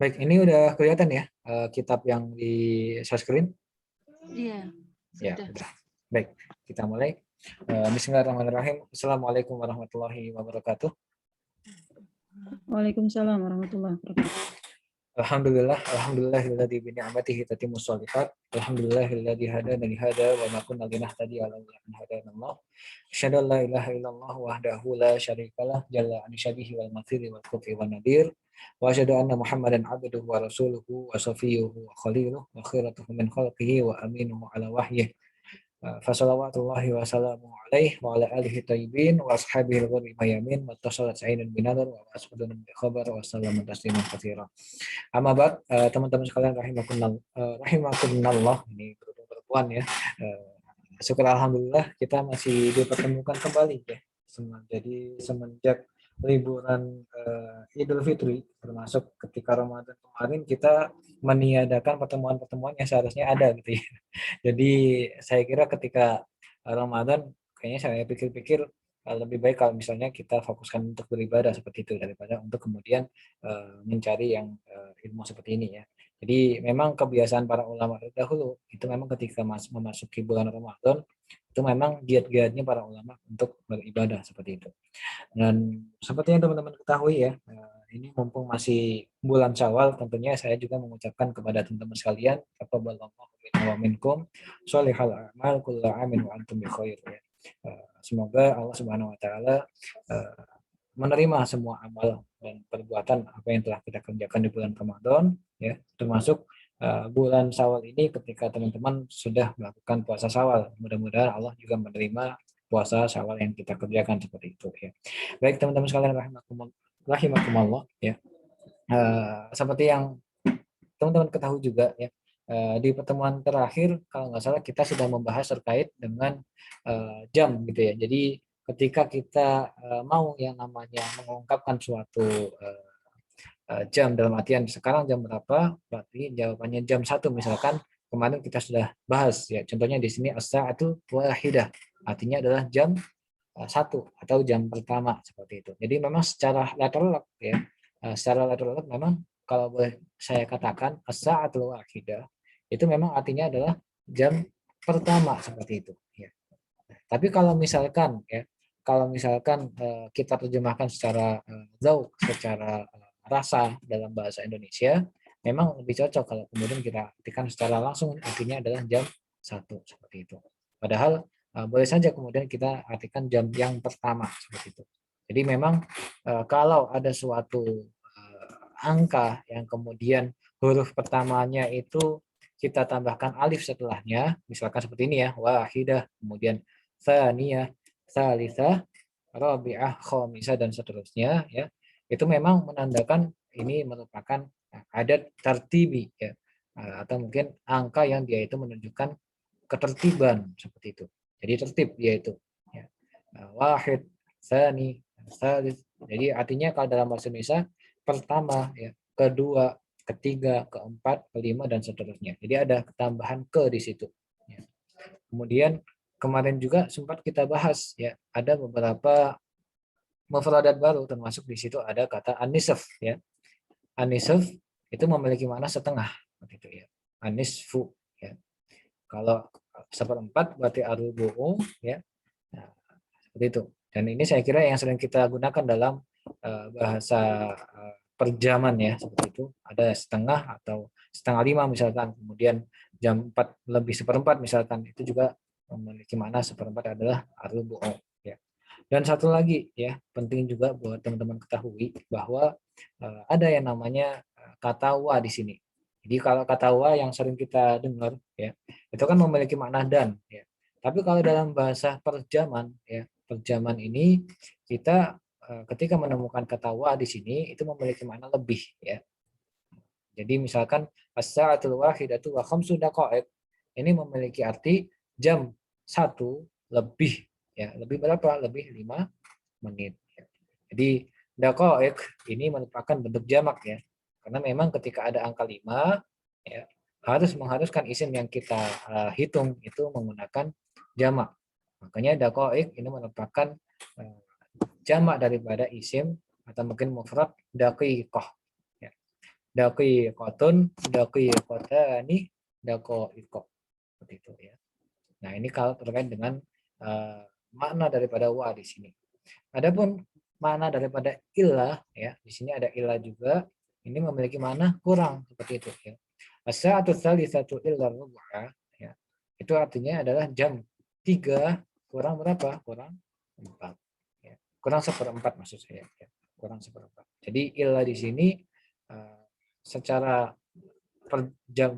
Baik, ini udah kelihatan ya kitab yang di share screen? Iya, Ya, sudah. udah. Baik, kita mulai. Bismillahirrahmanirrahim. Assalamualaikum warahmatullahi wabarakatuh. Waalaikumsalam warahmatullahi wabarakatuh. Alhamdulillahilladzi bi ni'matihi tatimmus shalihat. Alhamdulillahilladzi hadana li hada wa ma kunna linahtadiya laula an hadanallah. Asyhadu an la ilaha illallah wahdahu la syarikalah jalla an syabihi wal mathiri wal kufi wan nadir. Wa asyhadu anna Muhammadan abduhu wa rasuluhu wa safiyyuhu wa khaliluhu wa khiratuhu min khalqihi wa aminuhu ala wahyihi. Fasalawatullahi wa salamu alaihi wa ala alihi tayyibin wa ashabihi al-ghurri mayamin wa tasalat sa'idan binadar wa asfadun bi khabar wa salamu tasliman katsira. Amma ba'd, teman-teman sekalian rahimakumullah, ini berhubung perempuan ya. Syukur alhamdulillah kita masih dipertemukan kembali ya. Jadi semenjak liburan Idul Fitri, termasuk ketika Ramadan kemarin, kita meniadakan pertemuan-pertemuan yang seharusnya ada gitu ya. Jadi saya kira ketika Ramadan, kayaknya saya pikir-pikir lebih baik kalau misalnya kita fokuskan untuk beribadah seperti itu daripada untuk kemudian mencari yang ilmu seperti ini ya. Jadi memang kebiasaan para ulama terdahulu itu memang ketika memasuki bulan Ramadan itu memang giat-giatnya para ulama untuk beribadah seperti itu. Dan seperti yang teman-teman ketahui ya, ini mumpung masih bulan Syawal, tentunya saya juga mengucapkan kepada teman-teman sekalian, taqabbalallahu minna wa minkum sholihal a'mal kullu amin wa antum bi khair ya. Semoga Allah Subhanahu wa taala menerima semua amal dan perbuatan apa yang telah kita kerjakan di bulan Ramadan ya, termasuk bulan Syawal ini ketika teman-teman sudah melakukan puasa Syawal. Mudah-mudahan Allah juga menerima puasa Syawal yang kita kerjakan seperti itu ya. Baik teman-teman sekalian rahimakumullah ya. Seperti yang teman-teman ketahui juga ya, di pertemuan terakhir kalau nggak salah kita sudah membahas terkait dengan jam gitu ya. Jadi ketika kita mau yang namanya mengungkapkan suatu jam dalam artian sekarang jam berapa, berarti jawabannya jam 1 misalkan kemarin kita sudah bahas ya. Contohnya di sini as-sa'atu wahidah, artinya adalah jam 1 atau jam pertama seperti itu. Jadi memang secara lateral ya, secara lateral memang kalau boleh saya katakan as-sa'atul wahidah itu memang artinya adalah jam pertama seperti itu ya. Tapi kalau misalkan ya, kalau misalkan kita terjemahkan secara zauq, secara rasa dalam bahasa Indonesia, memang lebih cocok kalau kemudian kita artikan secara langsung artinya adalah jam 1 seperti itu. Padahal boleh saja kemudian kita artikan jam yang pertama seperti itu. Jadi memang kalau ada suatu angka yang kemudian huruf pertamanya itu kita tambahkan alif setelahnya, misalkan seperti ini ya, wahidah, kemudian tsaniyah, tsalisah, rabi'ah, khamisah dan seterusnya ya. Itu memang menandakan ini merupakan adat tartibi ya. Atau mungkin angka yang dia itu menunjukkan ketertiban seperti itu. Jadi tertib dia itu ya. Wahid, tsani, tsalis. Jadi artinya kalau dalam bahasa Indonesia pertama ya, kedua, ketiga, keempat, kelima dan seterusnya. Jadi ada tambahan ke di situ ya. Kemudian kemarin juga sempat kita bahas ya, ada beberapa mufradat baru termasuk di situ ada kata anisf ya. Anisf itu memiliki makna setengah begitu ya. Anisfu ya. Kalau seperempat berarti ar-rubu'u ya. Nah, seperti itu. Dan ini saya kira yang sering kita gunakan dalam bahasa perjaman ya, seperti itu. Ada setengah atau setengah lima misalkan, kemudian jam 4 lebih seperempat misalkan, itu juga memiliki makna seperempat adalah ar-rubu'u ya. Dan satu lagi ya, penting juga buat teman-teman ketahui bahwa ada yang namanya kata wa di sini. Jadi kalau kata wa yang sering kita dengar ya, itu kan memiliki makna dan ya. Tapi kalau dalam bahasa perjaman ya, perjaman ini kita ketika menemukan kata wa di sini itu memiliki makna lebih ya. Jadi misalkan as-sa'atul wahidatu wa khamsu daqaiq, ini memiliki arti jam 1 lebih ya, lebih berapa? Lebih 5 menit. Ya. Jadi daqaiq ini merupakan bentuk jamak ya. Karena memang ketika ada angka 5 ya, harus mengharuskan isim yang kita hitung itu menggunakan jamak. Makanya daqaiq ini merupakan jamak daripada isim atau mungkin mufrad daqiqah. Ya. daqiqatun, daqiqatani, daqaiqa. Seperti itu ya. Nah, ini kalau terkait dengan makna daripada wa di sini. Adapun makna daripada ilah ya, di sini ada ilah juga, ini memiliki makna kurang seperti itu ya. As-sa'atu tsalisatu illa rubu'a ya. Itu artinya adalah jam 3 kurang berapa? Kurang 4 ya. Kurang seperempat maksud saya ya. Kurang seperempat. Jadi ilah di sini secara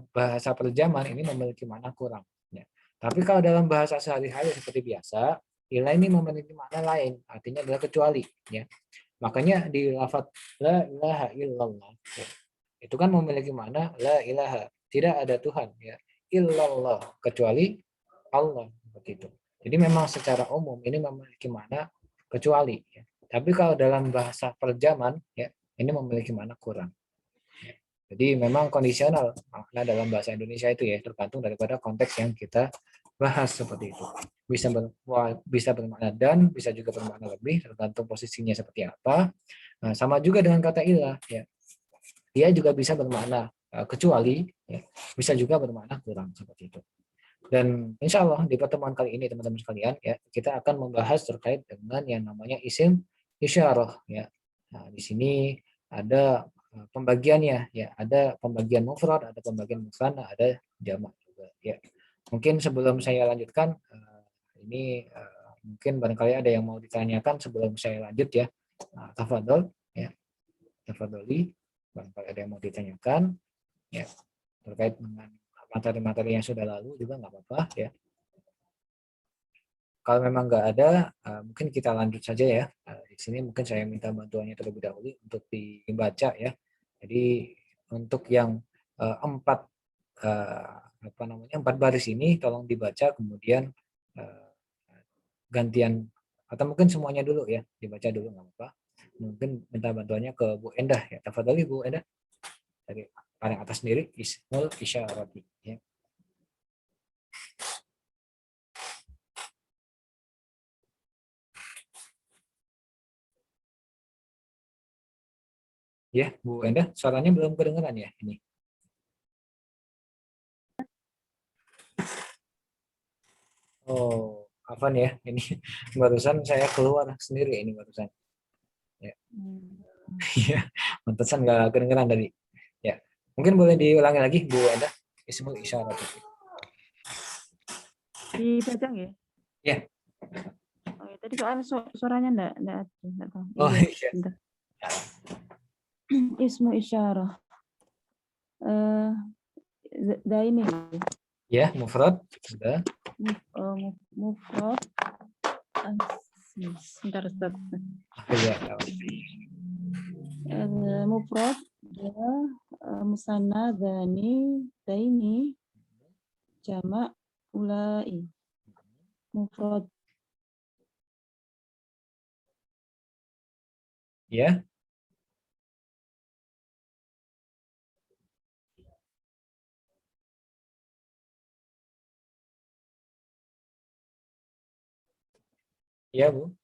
bahasa perjaman ini memiliki makna kurang ya. Tapi kalau dalam bahasa sehari-hari seperti biasa, ilah ini memiliki makna lain, artinya adalah kecuali ya. Makanya di lafaz la ilaha illallah ya, itu kan memiliki makna la ilaha, tidak ada Tuhan ya, illallah, kecuali Allah, begitu. Jadi memang secara umum ini memiliki makna kecuali ya. Tapi kalau dalam bahasa perjaman ya, ini memiliki makna kurang. Jadi memang kondisional makna dalam bahasa Indonesia itu ya, tergantung daripada konteks yang kita bahas seperti itu. Bisa bermakna dan, bisa juga bermakna lebih, tergantung posisinya seperti apa. Nah, sama juga dengan kata ilah ya. Dia juga bisa bermakna kecuali ya, bisa juga bermakna kurang seperti itu. Dan insya Allah di pertemuan kali ini teman-teman sekalian ya, kita akan membahas terkait dengan yang namanya isim isyarah ya. Nah, di sini ada pembagiannya ya, ada pembagian mufrad, ada pembagian musanna, ada jamak juga ya. Mungkin sebelum saya lanjutkan ini mungkin barangkali ada yang mau ditanyakan sebelum saya lanjut ya. Nah, tafadhol ya. Tafadholi, barangkali ada yang mau ditanyakan ya terkait dengan materi-materi yang sudah lalu juga nggak apa-apa ya. Kalau memang nggak ada, mungkin kita lanjut saja ya. Di sini mungkin saya minta bantuannya terlebih dahulu untuk dibaca ya. Jadi untuk yang empat empat baris ini tolong dibaca, kemudian gantian atau mungkin semuanya dulu ya, dibaca dulu nggak apa-apa. Mungkin minta bantuannya ke Bu Endah ya. Tafadhali Bu Endah dari paling atas sendiri, ismul isyarati ya. Ya, Bu Endah, suaranya belum kedengeran ya ini. Oh, Afan ya, ini barusan saya keluar sendiri ini barusan. Ya, iya, pantesan nggak kedengeran tadi. Ya, mungkin boleh diulangi lagi Bu Endah, ismul isyarat. Dibaca ya? Ya. Oh, ya, tadi soalnya suaranya enggak tahu. Oh Iya, iya. bentar. Ismu isyarah. Da ini. Ya, mufrad sudah. Mufrad. Bentar, Ustaz. Iya. Mufrad da musanna dani daini jamak ulai. Mufrad. Ya. Ya, Bu.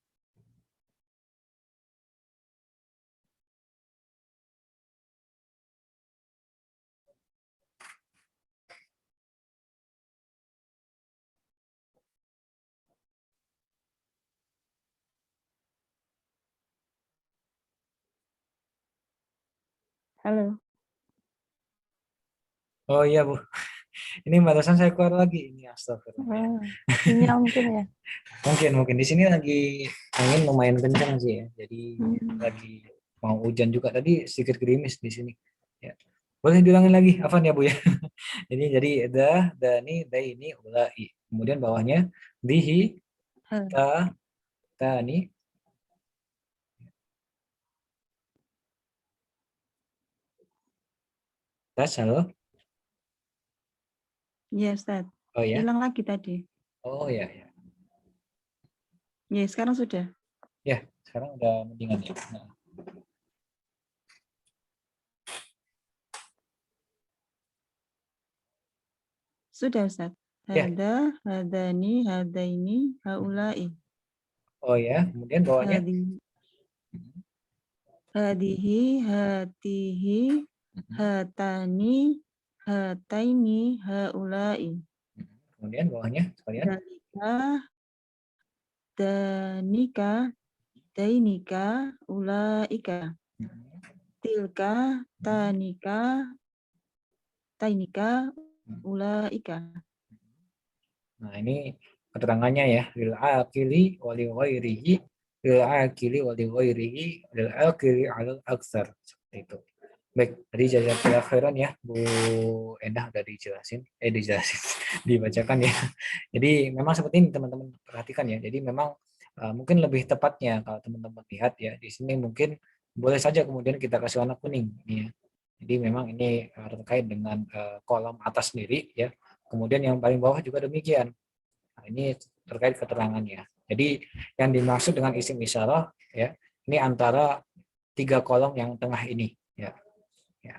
Halo. Oh iya, Bu. Ini barusan saya keluar lagi ini, astagfirullah. Sinyal mungkin ya. Mungkin di sini lagi angin lumayan kencang sih ya. Jadi lagi mau hujan juga, tadi sedikit gerimis di sini. Ya. Boleh diulangi lagi, Afan ya Bu ya. Jadi dani, ini, ulai. Kemudian bawahnya dihi, tani. Tas, halo. Iya, Ustaz. Oh ya. Hilang lagi tadi. Oh ya, ya. Ya, sekarang sudah. Ya, sekarang udah mendingan ya. Nah. Sudah, Ustaz. Ya. Hadani, hadaini, haulai. Oh ya, kemudian bawahnya Hadihi, hatihi, hatani, hataini, haulai. Kemudian bawahnya sekalian. Dalika, danika, dainika, ulaika. Tilka, tanika, tainika, ulaika. Nah, ini keterangannya ya, lil akili wa li ghairihi, lil akili wa li ghairihi, lil akili alal aksar. Seperti itu. Baik, tadi jazakallahu khairan ya, Bu Endah udah dijelasin, dibacakan ya. Jadi memang seperti ini teman-teman perhatikan ya. Jadi memang mungkin lebih tepatnya kalau teman-teman lihat ya, di sini mungkin boleh saja kemudian kita kasih warna kuning ini ya. Jadi memang ini terkait dengan kolom atas sendiri ya. Kemudian yang paling bawah juga demikian. Nah, ini terkait keterangannya. Jadi yang dimaksud dengan isim isyarah ya, ini antara 3 kolom yang tengah ini ya. Ya.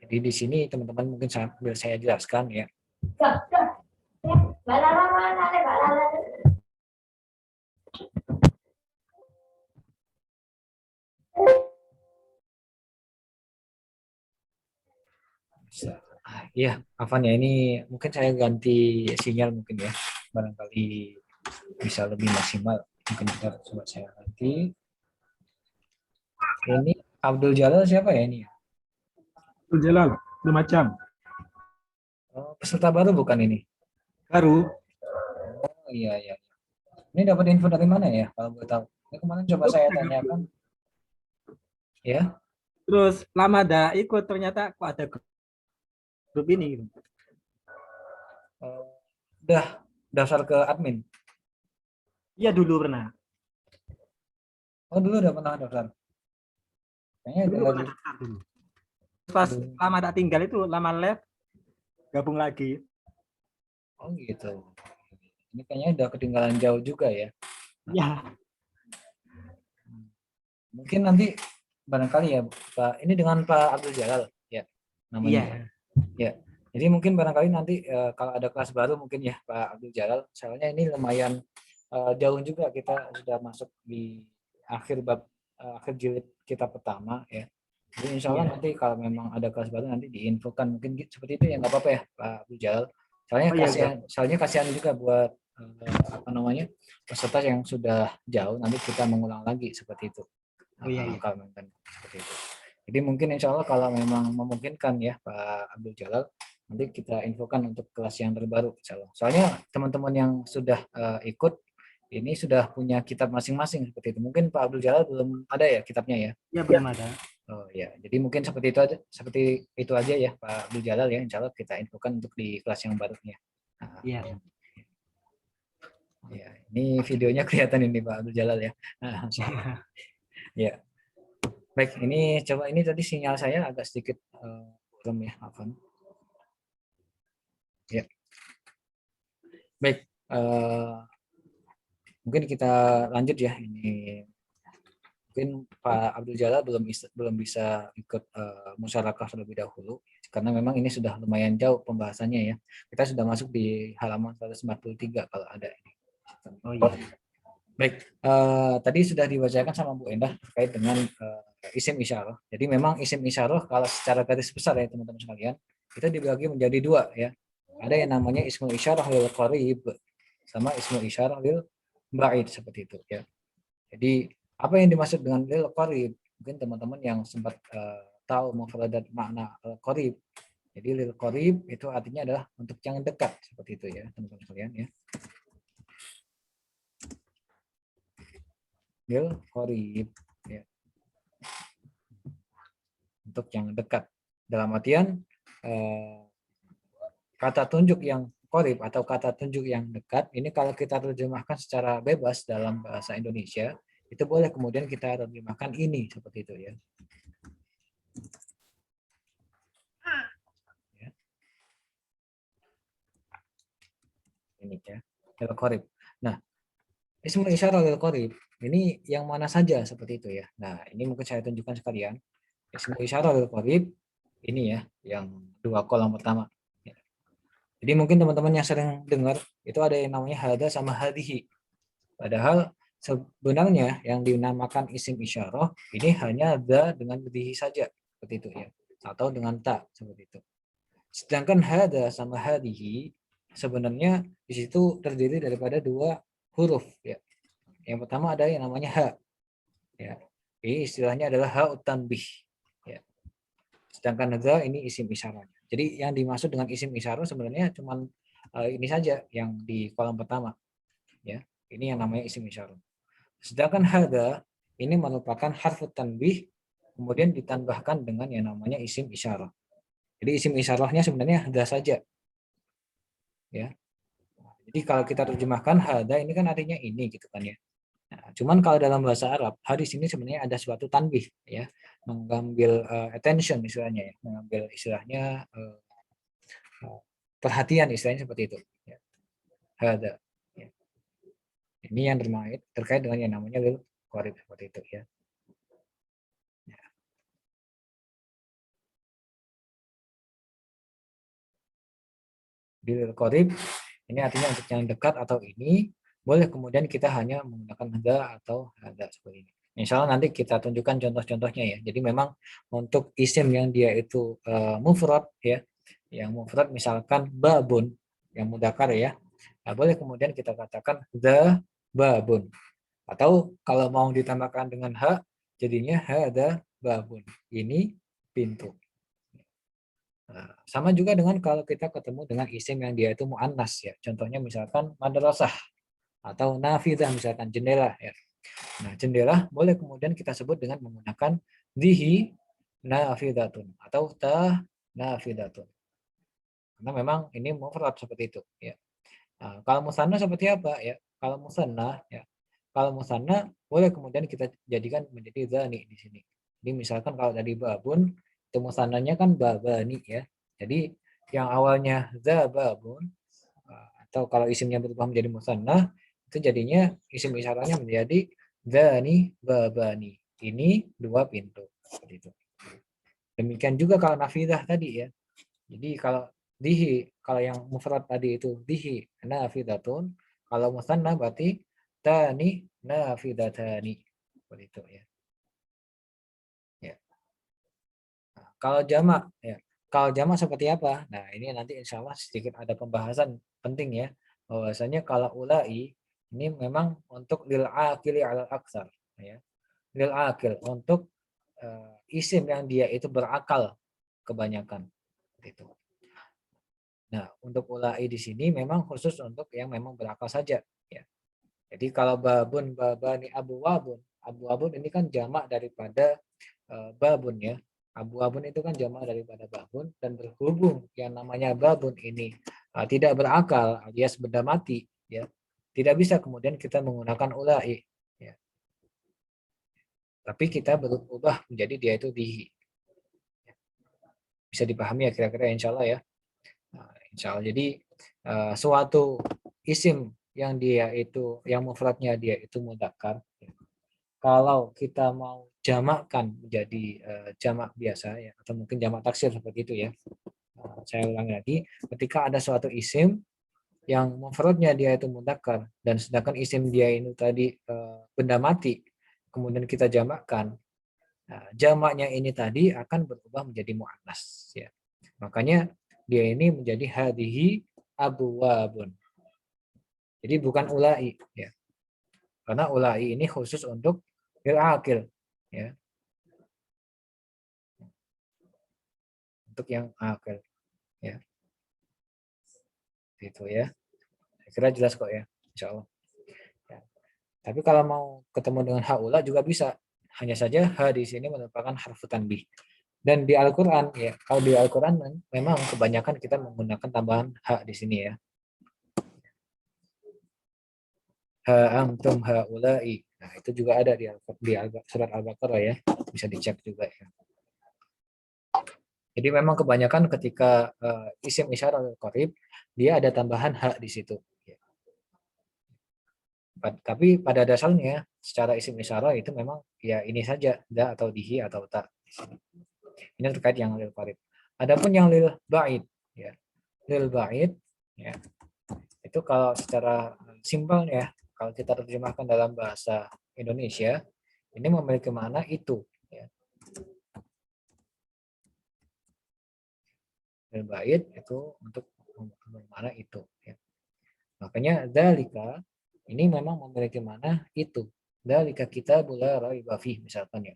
Jadi di sini teman-teman mungkin sambil saya jelaskan ya. Iya, Afan ya, ini mungkin saya ganti sinyal mungkin ya, barangkali bisa lebih maksimal. Mungkin kita coba saya ganti. Ini Abdul Jalal siapa ya ini? Abdul Jalal, macam Oh, peserta baru bukan ini? baru. Oh iya iya. Ini dapat info dari mana ya kalau boleh tahu? Ini kemarin coba saya tanyakan. Ya. Terus lama dah ikut, ternyata kok ada grup ini. Udah daftar ke admin? Iya dulu pernah. Oh dulu udah pernah daftar? Kayaknya Dulu udah pernah daftar dulu. Pas lama tak tinggal itu, lama live, gabung lagi. Oh gitu. Ini kayaknya udah ketinggalan jauh juga ya. Ya. Mungkin nanti barangkali ya Pak, ini dengan Pak Abdul Jalal ya namanya. Iya. Ya. Jadi mungkin barangkali nanti kalau ada kelas baru mungkin ya Pak Abdul Jalal. Soalnya ini lumayan jauh juga, kita sudah masuk di akhir jilid kita pertama ya. Jadi insya Allah nanti kalau memang ada kelas baru nanti diinfokan mungkin seperti itu ya, nggak apa-apa ya Pak Abdul Jalal. Soalnya kasihan juga buat apa namanya peserta yang sudah jauh, nanti kita mengulang lagi seperti itu. Kalau memang seperti itu. Jadi mungkin insya Allah kalau memang memungkinkan ya Pak Abdul Jalal, nanti kita infokan untuk kelas yang terbaru insya Allah. Soalnya teman-teman yang sudah ikut ini sudah punya kitab masing-masing seperti itu. Mungkin Pak Abdul Jalal belum ada ya kitabnya ya? Ya belum ada. Oh ya, jadi mungkin seperti itu aja ya Pak Abdul Jalal ya. Insya Allah kita infokan untuk di kelas yang barunya. Iya. Ya, ini videonya kelihatan ini Pak Abdul Jalal ya. Ya. Baik, ini coba ini tadi sinyal saya agak sedikit kurang ya, Afan. Ya. Baik, mungkin kita lanjut ya. Ini mungkin Pak Abdul Jalal belum bisa ikut musyarakah terlebih dahulu karena memang ini sudah lumayan jauh pembahasannya ya. Kita sudah masuk di halaman 143 kalau ada ini. Oh iya. Baik, tadi sudah dibacakan sama Bu Endah terkait dengan isim isyarah. Jadi memang isim isyarah kalau secara garis besar ya teman-teman sekalian, itu dibagi menjadi dua ya. Ada yang namanya ismul isyarah lil qarib sama ismul isyarah lil ba'id seperti itu ya. Jadi apa yang dimaksud dengan lil qarib? Mungkin teman-teman yang sempat tahu mufradat makna al qarib. Jadi lil qarib itu artinya adalah untuk yang dekat seperti itu ya teman-teman sekalian ya. Lil qarib ya. Untuk yang dekat. Dalam artian kata tunjuk yang qarib atau kata tunjuk yang dekat ini kalau kita terjemahkan secara bebas dalam bahasa Indonesia itu boleh kemudian kita terjemahkan ini seperti itu ya. Ini ya. Lil qarib. Nah, ismul isyarah lil qarib ini yang mana saja seperti itu ya. Nah, ini mungkin saya tunjukkan sekalian. Ismul isyarah lil qarib ini ya, yang dua kolom pertama. Jadi mungkin teman-teman yang sering dengar itu ada yang namanya hada sama hadihi. Padahal sebenarnya yang dinamakan isim isyarah ini hanya ada dengan hadihi saja seperti itu ya. atau dengan ta seperti itu. Sedangkan hada sama hadihi sebenarnya di situ terdiri daripada dua huruf ya. Yang pertama ada yang namanya ha ya. Ini istilahnya adalah ha tanbih ya. Sedangkan hadza ini isim isyarah. Jadi yang dimaksud dengan isim isyarah sebenarnya cuman ini saja yang di kolom pertama ya. Ini yang namanya isim isyarah. Sedangkan hadza ini merupakan harfu tanbih kemudian ditambahkan dengan yang namanya isim isyarah. Jadi isim isyarahnya sebenarnya hadza saja. Ya. Jadi kalau kita terjemahkan hadza ini kan artinya ini gitu kan ya. Nah, cuman kalau dalam bahasa Arab, hadis ini sebenarnya ada suatu tanbih ya, mengambil attention istilahnya ya, mengambil istilahnya perhatian istilahnya seperti itu ya. Hadza. Ya. Ini yang terkait dengan yang namanya lil qarib seperti itu ya. Lil qarib ini artinya untuk yang dekat atau ini boleh kemudian kita hanya menggunakan hadza atau hadza seperti ini. Misalnya nanti kita tunjukkan contoh-contohnya ya. Jadi memang untuk isim yang dia itu mufrad ya, yang mufrad misalkan babun yang mudzakkar ya. Nah, boleh kemudian kita katakan the babun. Atau kalau mau ditambahkan dengan ha jadinya hadza babun. Ini pintu. Nah, sama juga dengan kalau kita ketemu dengan isim yang dia itu muannas ya. Contohnya misalkan madrasah atau nafidah misalkan jendela ya. Nah, jendela boleh kemudian kita sebut dengan menggunakan dihi nafidatun atau ta nafidatun. Karena memang ini mufrad seperti itu ya. Nah, kalau musanna seperti apa ya? Kalau musanna ya. Kalau musanna boleh kemudian kita jadikan menjadi zani di sini. Jadi misalkan kalau tadi babun itu musannanya kan babani ya. Jadi yang awalnya zababun atau kalau isimnya berubah menjadi musanna itu jadinya isim isyarahnya menjadi zani babani. Ini dua pintu seperti itu. Demikian juga kalau nafidah tadi ya. Jadi kalau dihi, kalau yang mufrad tadi itu dihi nafidatun, kalau musanna berarti tani nafidatani. Seperti itu ya. Ya. Nah, kalau jamak ya. Kalau jamak seperti apa? Nah, ini nanti insya Allah sedikit ada pembahasan penting ya. Bahwasanya kalau ulai ini memang untuk lil akili ala aksar ya. Lil akil untuk isim yang dia itu berakal kebanyakan itu. Nah, untuk ulai di sini memang khusus untuk yang memang berakal saja ya. Jadi kalau babun, babani, abu wabun ini kan jamak daripada babun ya. Abu wabun itu kan jamak daripada babun dan berhubung yang namanya babun ini tidak berakal alias benda mati ya. Tidak bisa kemudian kita menggunakan ulai ya. Tapi kita berubah menjadi dia itu dihi. Bisa dipahami ya kira-kira insya Allah ya. Nah, insya Allah jadi suatu isim yang dia itu yang mufradnya dia itu mudzakkar. Kalau kita mau jamakkan menjadi jamak biasa ya atau mungkin jamak taksir seperti itu ya. Saya ulangi lagi, ketika ada suatu isim yang mufradnya dia itu mudzakkar dan sedangkan isim dia itu tadi benda mati, kemudian kita jamakkan. Nah, jamaknya ini tadi akan berubah menjadi muannas ya. Makanya dia ini menjadi hadihi abwabun. Jadi bukan ulai ya. Karena ulai ini khusus untuk lil akil ya. Untuk yang akil ya. Gitu ya. Saya kira jelas kok ya, insyaallah. Ya. Tapi kalau mau ketemu dengan haula juga bisa. Hanya saja ha di sini merupakan harfu tanbih. Dan di Al-Qur'an ya, kalau di Al-Qur'an memang kebanyakan kita menggunakan tambahan ha di sini ya. Ha antum haula'i. Nah, itu juga ada di surat Al-Baqarah ya. Bisa dicek juga ya. Jadi memang kebanyakan ketika isim isyarah al-qarib dia ada tambahan ha di situ. Tapi pada dasarnya secara isim isyarah itu memang ya ini saja da atau dihi atau ta. Ini terkait yang lil qarib. Adapun yang lil ba'id ya. Lil ba'id ya. Itu kalau secara simpel ya, kalau kita terjemahkan dalam bahasa Indonesia, ini memiliki makna itu ya. lil ba'id itu untuk bermakna itu ya. Makanya dzalika ini memang memiliki makna itu. Dzalika kitabul la raiba fih misalkan ya.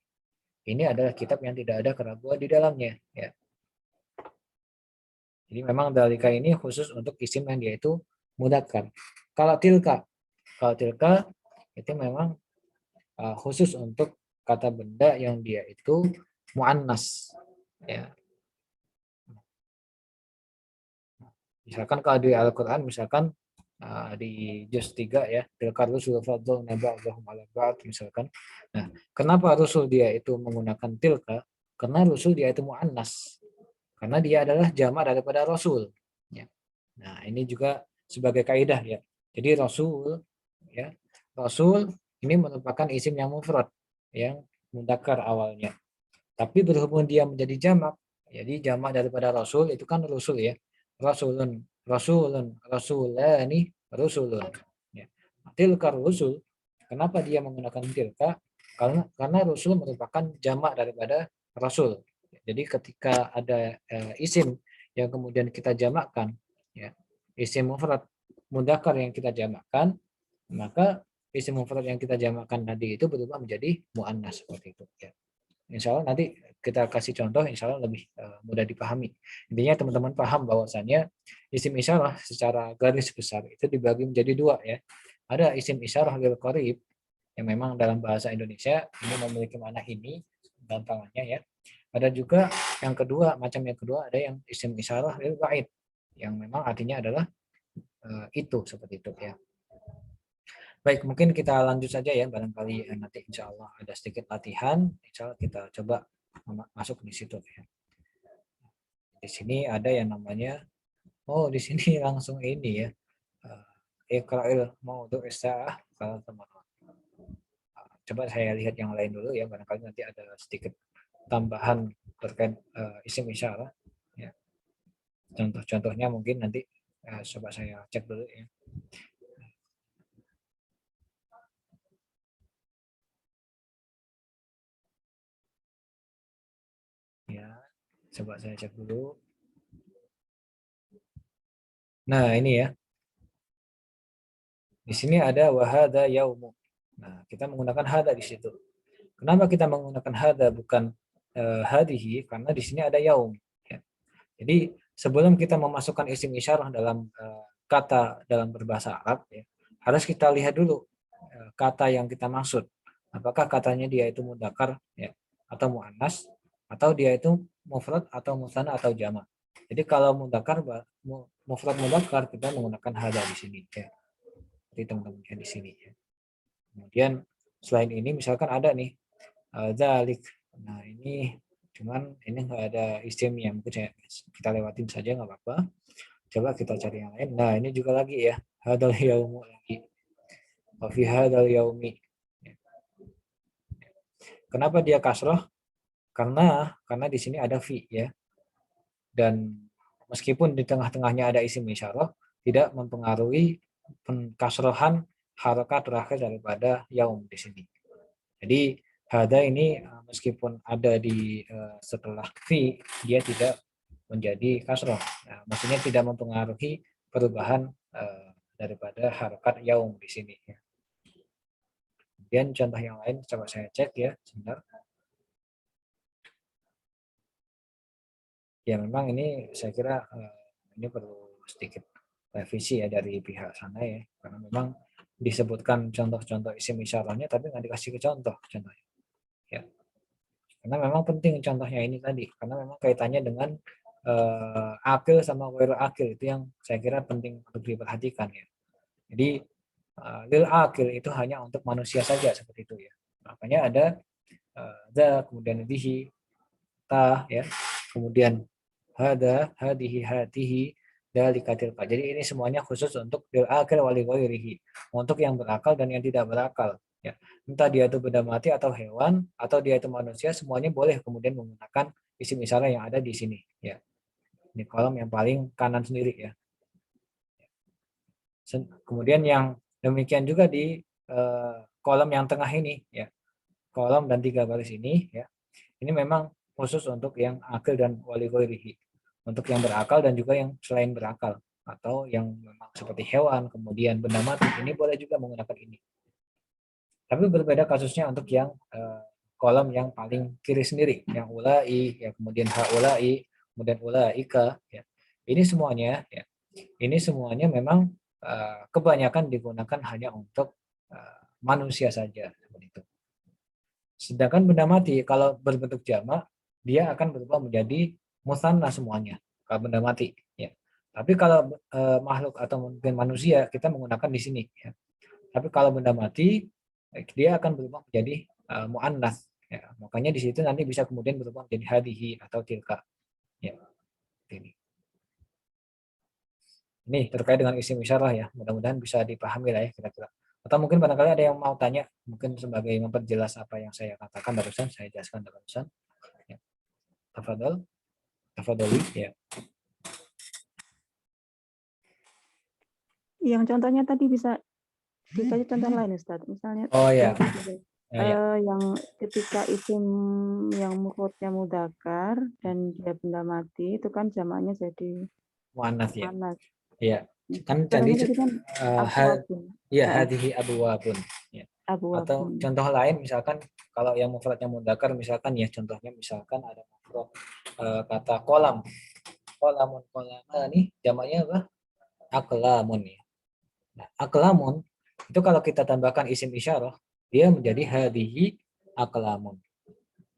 Ini adalah kitab yang tidak ada keraguan di dalamnya ya. Jadi memang dzalika ini khusus untuk isim yang dia itu mudzakkar. Kalau tilka itu memang khusus untuk kata benda yang dia itu muannas ya. Misalkan kalau di Al-Qur'an misalkan di juz 3 ya, tilka rusul faddalna ba'dahum 'ala ba'd misalkan. Nah, kenapa rusul dia itu menggunakan tilka? Karena rusul dia itu muannas. Karena dia adalah jamak daripada rasul ya. Nah, ini juga sebagai kaidah ya. Jadi rasul ya. Rasul ini merupakan isim yang mufrad yang mudzakkar awalnya. Tapi berhubung dia menjadi jamak, jadi jamak daripada rasul itu kan rusul ya. Rasulun, rasulun, rasulani, rusulun. Ya. Tilka rusul, kenapa dia menggunakan tilka? Karena rusul merupakan jamak daripada rasul. Jadi ketika ada isim yang kemudian kita jamakkan, ya, isim mufrad mudzakkar yang kita jamakkan, maka isim mufrad yang kita jamakkan tadi itu berubah menjadi muannas seperti itu. Ya. Insya Allah nanti kita kasih contoh, insya Allah lebih mudah dipahami. Intinya teman-teman paham bahwasannya isim isyarah secara garis besar itu dibagi menjadi dua ya. Ada isim isyarah lil qarib yang memang dalam bahasa Indonesia ini memiliki makna ini gampangannya ya. Ada juga yang kedua, macam yang kedua ada yang isim isyarah lil ba'id yang memang artinya adalah itu seperti itu ya. Baik, mungkin kita lanjut saja ya, barangkali nanti insya Allah ada sedikit latihan, insya Allah kita coba masuk di situ ya. Di sini ada yang namanya, oh di sini langsung ini ya, Iqra'il maudu' as-sa'ah kalau teman-teman. Coba saya lihat yang lain dulu ya, barangkali nanti ada sedikit tambahan terkait isim isyarah. Ya. Contoh-contohnya mungkin nanti coba saya cek dulu ya. Ya, coba saya cek dulu. Nah, ini ya. Di sini ada wahada yaumu. Nah, kita menggunakan hada di situ. Kenapa kita menggunakan hada bukan hadihi? Karena di sini ada yaum. Ya. Jadi sebelum kita memasukkan isim isyarah dalam kata dalam berbahasa Arab, ya, harus kita lihat dulu kata yang kita maksud. Apakah katanya dia itu mudzakkar ya, atau muannas, atau dia itu mufrad atau musanna atau jamak. Jadi kalau mudzakkar mufrad mudzakkar kita menggunakan hada di sini ya. Seperti teman-teman di sini ya. Kemudian selain ini misalkan ada nih dzalik. Nah, ini cuman ini enggak ada isimnya, mungkin kita lewatin saja nggak apa-apa. Coba kita cari yang lain. Nah, ini juga lagi ya. Hadal yaumu lagi. Wa fi hadal yaumi. Kenapa dia kasroh? Karena di sini ada fi ya. Dan meskipun di tengah-tengahnya ada isim isyarah, tidak mempengaruhi kasrohan harokat terakhir daripada yaum di sini. Jadi hada ini meskipun ada di setelah fi, dia tidak menjadi kasroh. Nah, maksudnya tidak mempengaruhi perubahan daripada harokat yaum di sini. Kemudian contoh yang lain coba saya cek ya sebentar. Ya memang ini saya kira ini perlu sedikit revisi ya dari pihak sana ya, karena memang disebutkan contoh-contoh isim isyarahnya tapi nggak dikasih ke contohnya ya, karena memang penting contohnya ini tadi karena memang kaitannya dengan akil sama ghairu akil, itu yang saya kira penting untuk diperhatikan ya. Jadi lil akil itu hanya untuk manusia saja seperti itu ya, makanya ada za kemudian bihi ta ya, kemudian hada hadihi hatihi dalika tilka. Jadi ini semuanya khusus untuk lil akil wali ghairihi, untuk yang berakal dan yang tidak berakal ya. Entah dia itu benda mati atau hewan atau dia itu manusia, semuanya boleh kemudian menggunakan isim isyarah yang ada di sini ya. Ini kolom yang paling kanan sendiri ya. Kemudian yang demikian juga di kolom yang tengah ini ya. Kolom dan 3 baris ini ya. Ini memang khusus untuk yang akil dan wali ghairihi. untuk yang berakal dan juga yang selain berakal, atau yang memang seperti hewan, kemudian benda mati, ini boleh juga menggunakan ini. Tapi berbeda kasusnya untuk yang kolom yang paling kiri sendiri, yang ulai, ya, kemudian haulai, kemudian ulaika, ya. Ini semuanya, ya, ini semuanya memang kebanyakan digunakan hanya untuk manusia saja, seperti itu. Sedangkan benda mati kalau berbentuk jamak, dia akan berubah menjadi musanna semuanya kalau benda mati, ya. Tapi kalau makhluk atau mungkin manusia, kita menggunakan di sini, ya. Tapi kalau benda mati, dia akan berubah menjadi muannats, ya. Makanya di situ nanti bisa kemudian berubah menjadi hadihi atau tilka, ya. Ini. Ini terkait dengan isim isyarah, ya. Mudah-mudahan bisa dipahami lah, ya, kira-kira. Atau mungkin barangkali ada yang mau tanya, mungkin sebagai memperjelas apa yang saya katakan barusan, saya jelaskan barusan. Ya. Tafadhali, ya. Yang contohnya tadi bisa dikasih contoh lain Ustaz. Misalnya Oh ya, yang ketika isim yang mufradnya mudzakkar dan dia benda mati itu kan jamaknya jadi muannats, ya. muannats. Ya, kan Contohnya tadi tadi kan abwabun. ya hadhihi abwabun, ya. Atau Abwabun. contoh lain misalkan kalau yang mufradnya mudzakkar, misalkan ya contohnya misalkan ada mufrad kata kolam. Kolamun nih jamaknya apa? Aklamun, ya. Nah, aklamun itu kalau kita tambahkan isim isyarah, dia menjadi hadhihi aklamun.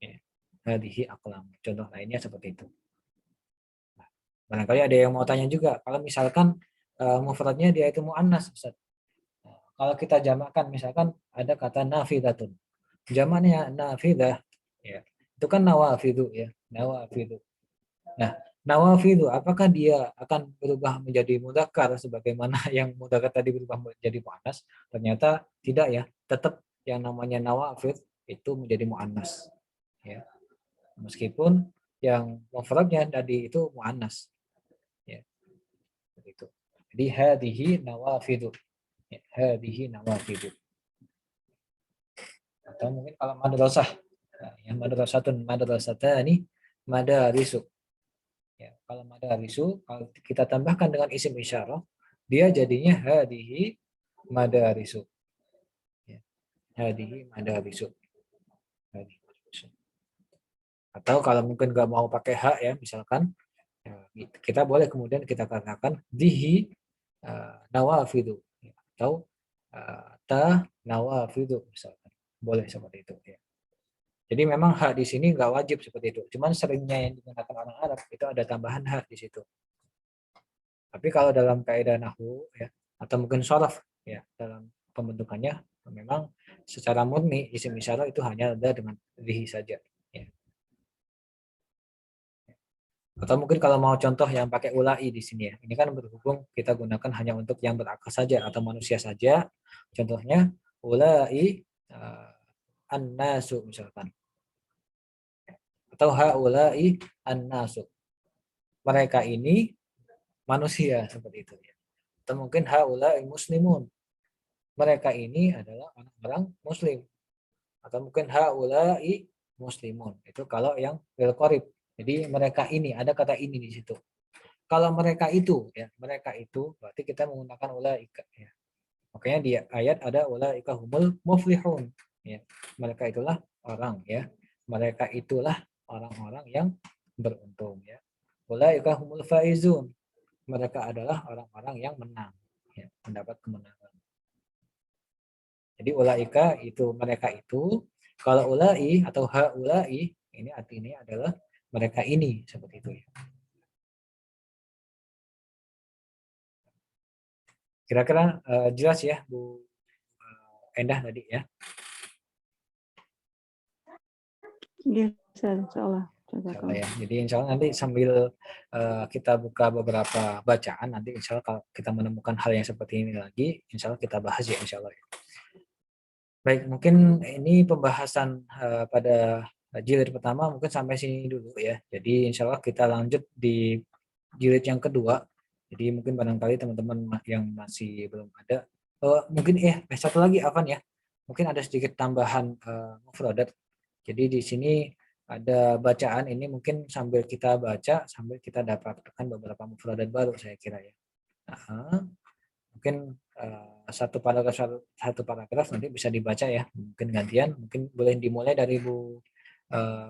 Ya. Hadhihi aklamun. Contoh lainnya seperti itu. Nah, barangkali ada yang mau tanya juga, kalau misalkan mufradnya dia itu muannas, Ustaz. Nah, kalau kita jamakkan misalkan ada kata nafidatun. Jamaknya nafidah, ya. Itu kan nawafidu, ya. Nawafidu. Nah, nawafidu apakah dia akan berubah menjadi mudzakkar sebagaimana yang mudzakkar tadi berubah menjadi muannas? Ternyata tidak, ya. Tetap yang namanya nawafid itu menjadi muannas, ya. Meskipun yang mufradnya tadi itu muannas, ya. Begitu. Jadi hadhihi nawafidu. Ya, hadhihi nawafidu. Atau mungkin kalau madrasah, nah, yang madrasatun madrasatani madarisu. Ya, kalau madarisu, kalau kita tambahkan dengan isim isyarah, dia jadinya hadihi madarisu. Ya, hadihi madarisu. Hadihi madarisu. Atau kalau mungkin nggak mau pakai hak, ya, misalkan, ya, kita boleh kemudian kita katakan dihi nawafidu, ya, atau ta nawafidu, misalkan. Boleh seperti itu, ya. Jadi memang hak di sini nggak wajib seperti itu. Cuman seringnya yang digunakan orang Arab itu ada tambahan hak di situ. Tapi kalau dalam kaidah nahwu, ya, atau mungkin shoraf, ya, dalam pembentukannya memang secara murni isim isyarah itu hanya ada dengan dihi saja, ya. Atau mungkin kalau mau contoh yang pakai ulai di sini, ya. Ini kan berhubung kita gunakan hanya untuk yang berakal saja atau manusia saja. Contohnya ulai an-nasu misalkan. Atau haulai an-nasu. Mereka ini manusia seperti itu, ya. Atau mungkin haulai muslimun. Mereka ini adalah orang-orang muslim. Atau mungkin haulai muslimun. Itu kalau yang lil qarib. Jadi mereka ini, ada kata ini di situ. Kalau mereka itu, ya, mereka itu berarti kita menggunakan ulaika, ya. Makanya di ayat ada ulaika humul muflihun, ya. Mereka itulah orang, ya. Mereka itulah orang-orang yang beruntung, ya. Ulaika humul faizun. Mereka adalah orang-orang yang menang, ya, mendapat kemenangan. Jadi ulaika itu mereka itu. Kalau ulai atau haulai ini artinya adalah mereka ini, seperti itu, ya. Kira-kira jelas, ya, Bu Endah tadi, ya. Iya, insya Allah. Insyaallah, ya. Jadi insya Allah nanti sambil kita buka beberapa bacaan, nanti insya Allah kalau kita menemukan hal yang seperti ini lagi, insya Allah kita bahas, ya, insya Allah, ya. Baik, mungkin ini pembahasan pada jilid pertama mungkin sampai sini dulu, ya. Jadi insya Allah kita lanjut di jilid yang kedua. Jadi mungkin barangkali teman-teman yang masih belum ada, mungkin satu lagi Afan, ya. Mungkin ada sedikit tambahan mufradat. Jadi di sini ada bacaan ini mungkin sambil kita baca, sambil kita dapatkan beberapa mufradat baru saya kira ya. Nah, mungkin satu paragraf nanti bisa dibaca ya. Mungkin gantian, mungkin boleh dimulai dari Bu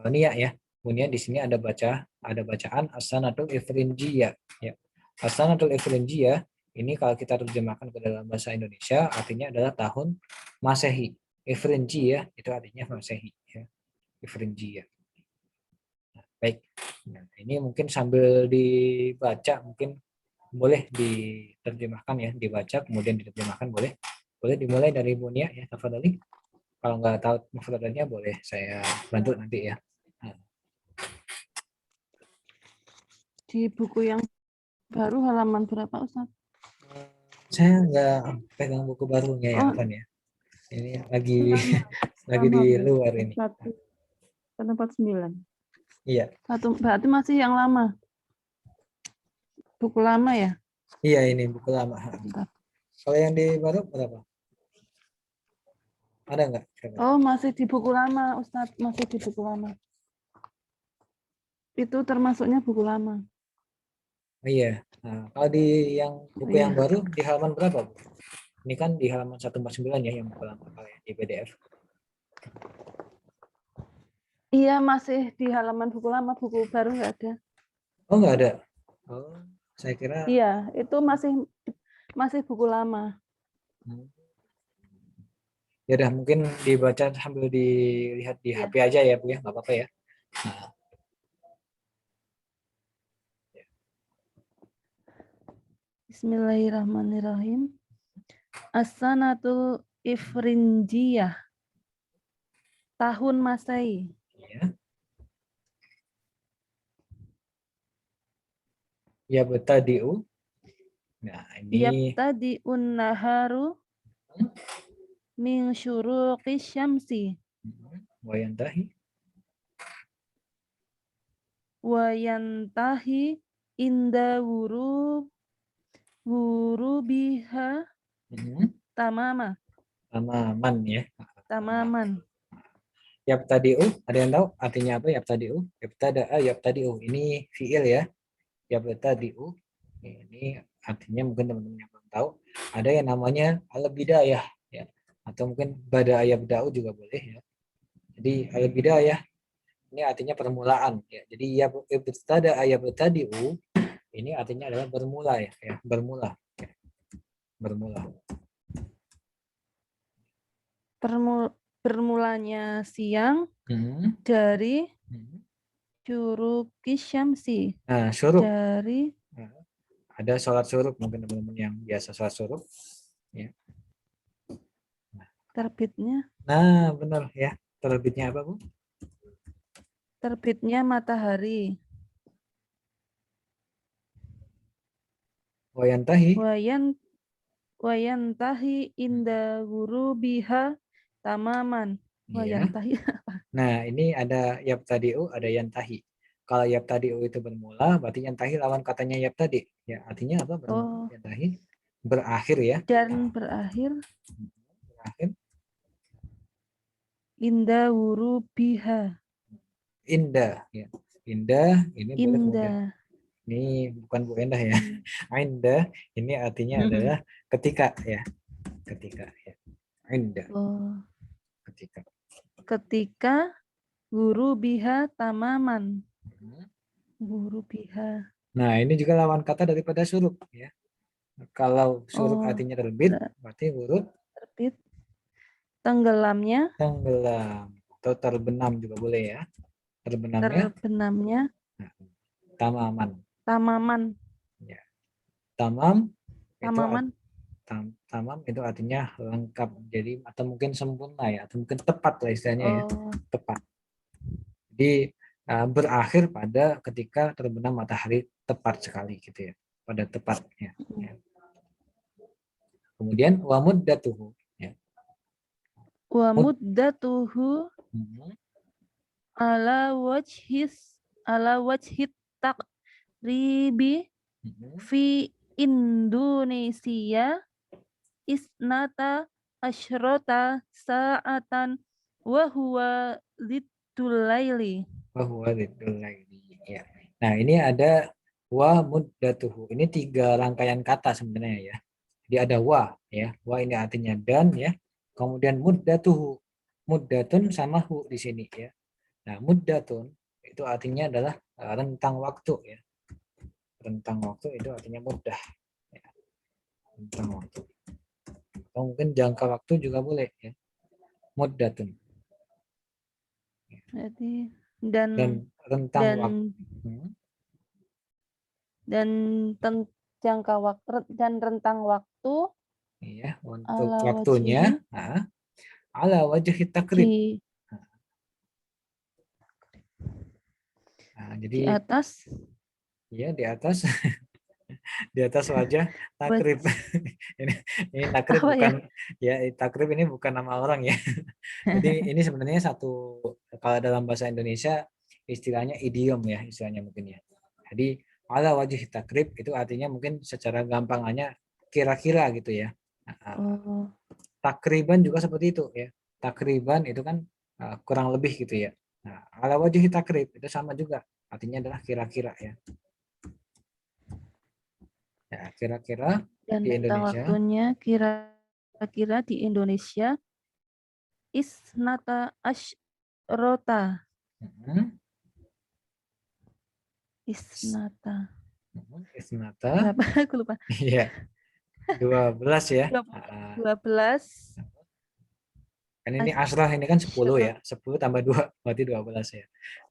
Nia ya. Bu Nia di sini ada bacaan As-Sanatul Ifrinjiyah ya. As-Sanatul Ifrinjiyah ini kalau kita terjemahkan ke dalam bahasa Indonesia artinya adalah tahun Masehi. Ifrinjiyah itu artinya Masehi ya. Ifrinjiyah. Baik. Nah, ini mungkin sambil dibaca mungkin boleh diterjemahkan ya, dibaca kemudian diterjemahkan boleh. Boleh dimulai dari Bu Nia ya, tafadhali. Kalau nggak tahu mufradatnya boleh saya bantu nanti ya. Nah, Di buku yang baru halaman berapa, Ustaz? saya nggak pegang buku barunya ya, Oh, Afan ya. Ini lagi yang di lama, luar ini. 149. Iya. Berarti masih yang lama. Buku lama ya? Iya ini buku lama. Bentar. Kalau yang di baru berapa? Ada nggak? Oh, masih di buku lama, Ustadz. Masih di buku lama. Itu termasuknya buku lama. Oh, iya. Nah, kalau di yang buku yang Iya. baru di halaman berapa, Bu? Ini kan di halaman 149 ya yang buku lama kalau yang di PDF. Iya, masih di halaman buku lama. Buku baru nggak ada. Oh, nggak ada. Oh, saya kira. Iya, itu masih buku lama. Ya udah mungkin dibaca sambil dilihat di Iya. HP aja ya Bu ya, nggak apa-apa ya. Nah, Bismillahirrahmanirrahim. As-Sanatul Ifrinjiyah. Tahun Masehi. ya. Ya betadiu. Nah, ini Yabtadi'un naharu min syuruqi syamsi wayantahi. wa yantahi inda wurubiha tamama. Tamaman ya. Tamaman. Yabtadiu, ada yang tahu artinya apa yabtadiu? Yabtadiu. Ini fiil ya. Yabtadiu. Ini artinya mungkin teman-teman yang belum tahu, ada yang namanya al-bidayah ya. Atau mungkin bada yabda'u juga boleh ya. Jadi al-bidayah ini artinya permulaan ya. Jadi yabtadiu ini artinya adalah bermula ya, bermula. Ya. Bermula. Bermulanya siang dari syuruqi syamsi. Nah, syuruk. Dari Ada sholat syuruk mungkin teman-teman yang biasa sholat syuruk ya. terbitnya. Nah, benar ya. Terbitnya apa, Bu? Terbitnya matahari. Wayantahi. Wayantahi inda wurubiha tamaman. Iya. Wayantahi. Nah, ini ada yabtadi'u, ada yantahi. Kalau yabtadi'u itu bermula, berarti yantahi lawan katanya yabtadi. Ya, artinya apa? Bermula, yantahi berakhir ya. Dan berakhir Berakhir. inda wurubiha. Indah ya. Indah ini boleh kemudian. Indah. Ini bukan Bu Endah ya. Indah ini artinya adalah ketika ya. Ketika ya. Indah. Oh. Ketika. Ketika wurubiha tamaman. Wurubiha. Nah, ini juga lawan kata daripada suruk ya. Kalau suruk artinya terbit, berarti huruf terbit. Tenggelamnya. Tenggelam atau terbenam juga boleh ya. Terbenamnya. Tamaman. Tamaman. Ya. Tamam. Tamaman. Tamam itu artinya lengkap. Jadi atau mungkin sempurna ya, atau mungkin tepat lah istilahnya ya. Tepat. Jadi berakhir pada ketika terbenam matahari tepat sekali gitu ya. Pada tepatnya. Ya. Kemudian wa muddatuhu ya. Wa muddatuhu ala wajhit taqribi fi Indonesia isnata asyrota sa'atan wa huwa liddul laili. wa huwa riddul laili. Ya. Nah, ini ada wa muddatuhu. Ini 3 rangkaian kata sebenarnya ya. Jadi ada wa ya. Wa ini artinya dan ya. Kemudian muddatuhu. Muddatun sama hu di sini ya. Nah, muddatun itu artinya adalah rentang waktu ya. Rentang waktu itu artinya mudah. Ya. Rentang waktu. Atau mungkin jangka waktu juga boleh ya. Muddatun. Berarti dan Dan rentang dan waktu. dan jangka waktu dan rentang waktu Ya, untuk ala waktunya wajihi ala wajhi takrib. di Jadi di atas ya di atas wajah takrib. waj- ini takrib apa ya? bukan ya takrib ini bukan nama orang ya. Jadi ini sebenarnya satu kalau dalam bahasa Indonesia istilahnya idiom ya istilahnya mungkin ya. Jadi ala wajhi takrib itu artinya mungkin secara gampangannya kira-kira gitu ya. Oh, Takriban juga seperti itu ya. Takriban itu kan kurang lebih gitu ya. Nah, ala wajhi takrib itu sama juga. Artinya adalah kira-kira ya. Ya, kira-kira dan di rentang Indonesia. waktunya kira-kira di Indonesia isnata asyrota Hmm, isnata Isnata. berapa? Aku lupa. Iya, 12 ya. 12 Kan ini asrah ini kan 10 asyro- ya. 10 tambah 2 berarti 12 ya.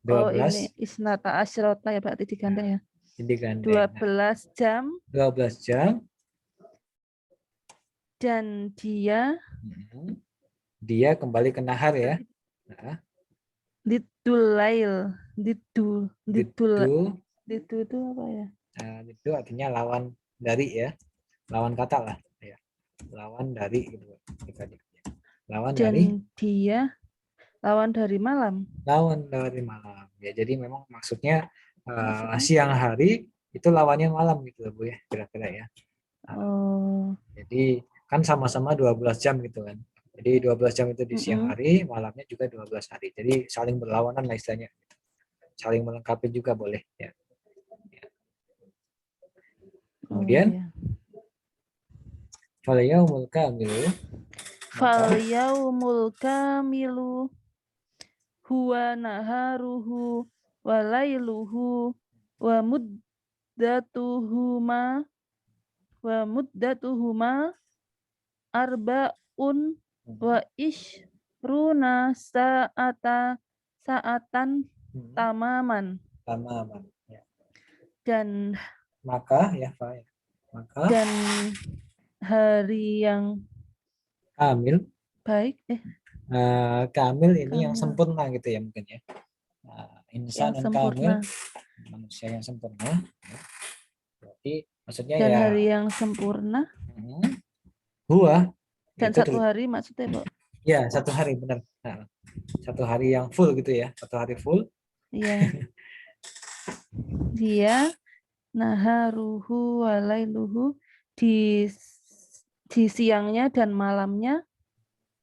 Oh 12 ini isnata asyrota ya berarti diganda ya. ini gandeng. Nah, 12 jam 12 jam dan dia dia kembali ke nahar ya. Nah, ditulail ditul itu itu apa ya? itu artinya lawan dari ya. Lawan kata lah ya. Lawan dari gitu. Lawan dari Dan dia lawan dari malam. malam ya. Jadi memang maksudnya Maksudnya? siang hari itu lawannya malam gitu Bu ya kira-kira ya. Oh, Jadi kan sama-sama 12 jam gitu kan. Jadi 12 jam itu di siang mm-mm. hari, malamnya juga 12 hari. Jadi saling berlawanan lah istilahnya. Saling melengkapi juga boleh ya. Oh Kemudian ya. fal yaumul kamilu Fal maka yaumul kamilu huwa naharuhu wa lailuhu wa muddatuhuma arba'un wa ishruna saatan tamaman tamaman ya. dan Maka ya Pak ya. Maka dan hari yang kamil baik kamil ini yang kamil sempurna gitu ya mungkin ya. yang Insan dan kamil sempurna manusia yang sempurna. Berarti maksudnya dan ya hari yang sempurna huwa dan itu satu hari maksudnya Pak. ya 1 hari benar. Nah, 1 hari yang full gitu ya. 1 hari full. Iya. Dia naharuhu walailuhu di siangnya dan malamnya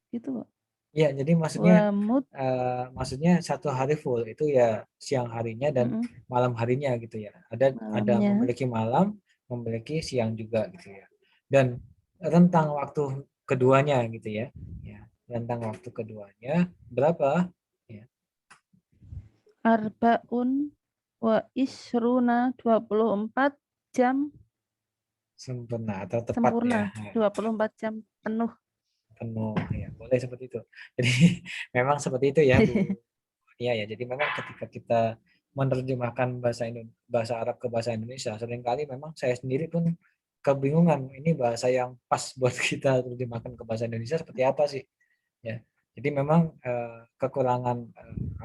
gitu Pak. Ya, jadi maksudnya Wamut 1 hari full itu ya siang harinya dan malam harinya gitu ya. Ada malamnya memiliki malam, memiliki siang juga gitu ya. Dan rentang waktu keduanya gitu ya. Ya, rentang waktu keduanya berapa? Ya, arbaun wa isruna 24 jam sempurna atau tepat ya. sempurna, 24 jam penuh. Penuh ya. Boleh seperti itu. Jadi memang seperti itu ya, Bu. Iya ya, jadi memang ketika kita menerjemahkan bahasa Arab ke bahasa Indonesia, seringkali memang saya sendiri pun kebingungan ini bahasa yang pas buat kita terjemahkan ke bahasa Indonesia seperti apa sih? Ya, jadi memang kekurangan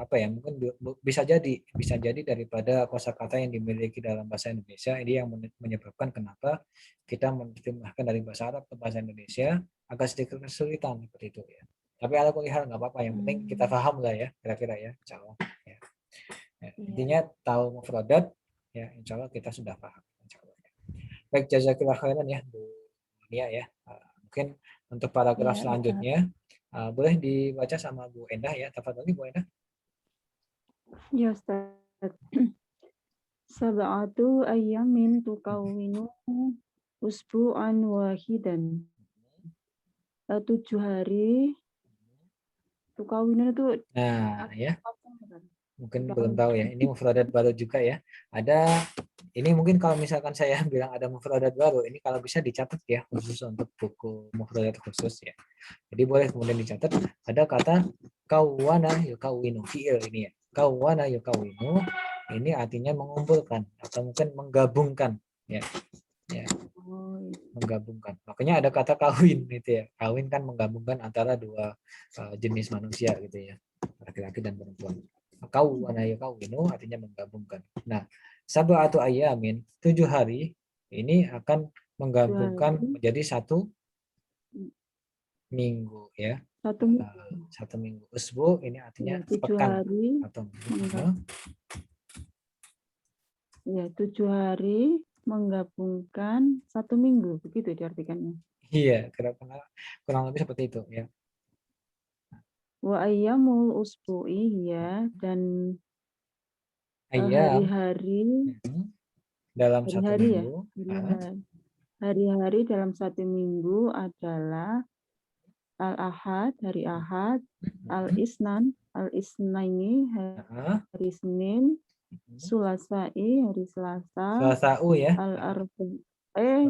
apa ya? Mungkin bisa jadi daripada kosakata yang dimiliki dalam bahasa Indonesia ini yang menyebabkan kenapa kita menerjemahkan dari bahasa Arab ke bahasa Indonesia agak sedikit kesulitan seperti itu ya. Tapi ala kulli hal nggak apa-apa, yang penting kita paham lah ya, kira-kira ya, insya Allah. Ya. Ya, intinya tahu mufradat, ya insya Allah kita sudah paham. Insya Allah, ya. Baik, jazakillah khairan ya Bu Nia ya. Mungkin untuk paragraf Ya, Ustaz. selanjutnya boleh dibaca sama Bu Endah ya. Tafadhali Bu Endah. Ya Ustaz. Sab'atu ayyamin tukawwinu usbu'an wahidan. 7 hari tukawwinu itu Nah, ya. apa? Mungkin Nggak belum tahu ya. Ini mufradat baru juga ya. Ada ini mungkin kalau misalkan saya bilang ada mufradat baru, ini kalau bisa dicatat ya khusus untuk buku mufradat khusus ya. Jadi boleh kemudian dicatat ada kata kawana yukawinu fiil ini ya. Kawana yukawinu ini artinya mengumpulkan atau mungkin menggabungkan ya. Ya, Oh, iya. menggabungkan. Makanya ada kata kawin gitu ya. Kawin kan menggabungkan antara dua jenis manusia gitu ya. Laki-laki dan perempuan. Kawana yukawinu artinya menggabungkan. Nah, sab'atu ayamin 7 hari ini akan 7 menggabungkan hari, menjadi satu minggu ya. 1 minggu. Satu minggu. Usbu ini artinya Ya, 7 pekan hari atau ya, 7 hari menggabungkan 1 minggu, begitu diartikannya. iya, kurang lebih seperti itu ya. Wa ayyamul usbu'i ya, dan Ayam hari-hari dalam satu hari-hari ya, minggu. hari-hari dalam 1 minggu adalah al-ahad, hari ahad, al-isnan, al-isnaini, hari Senin, sulasai, hari Selasa, Selasa U ya. al-arba,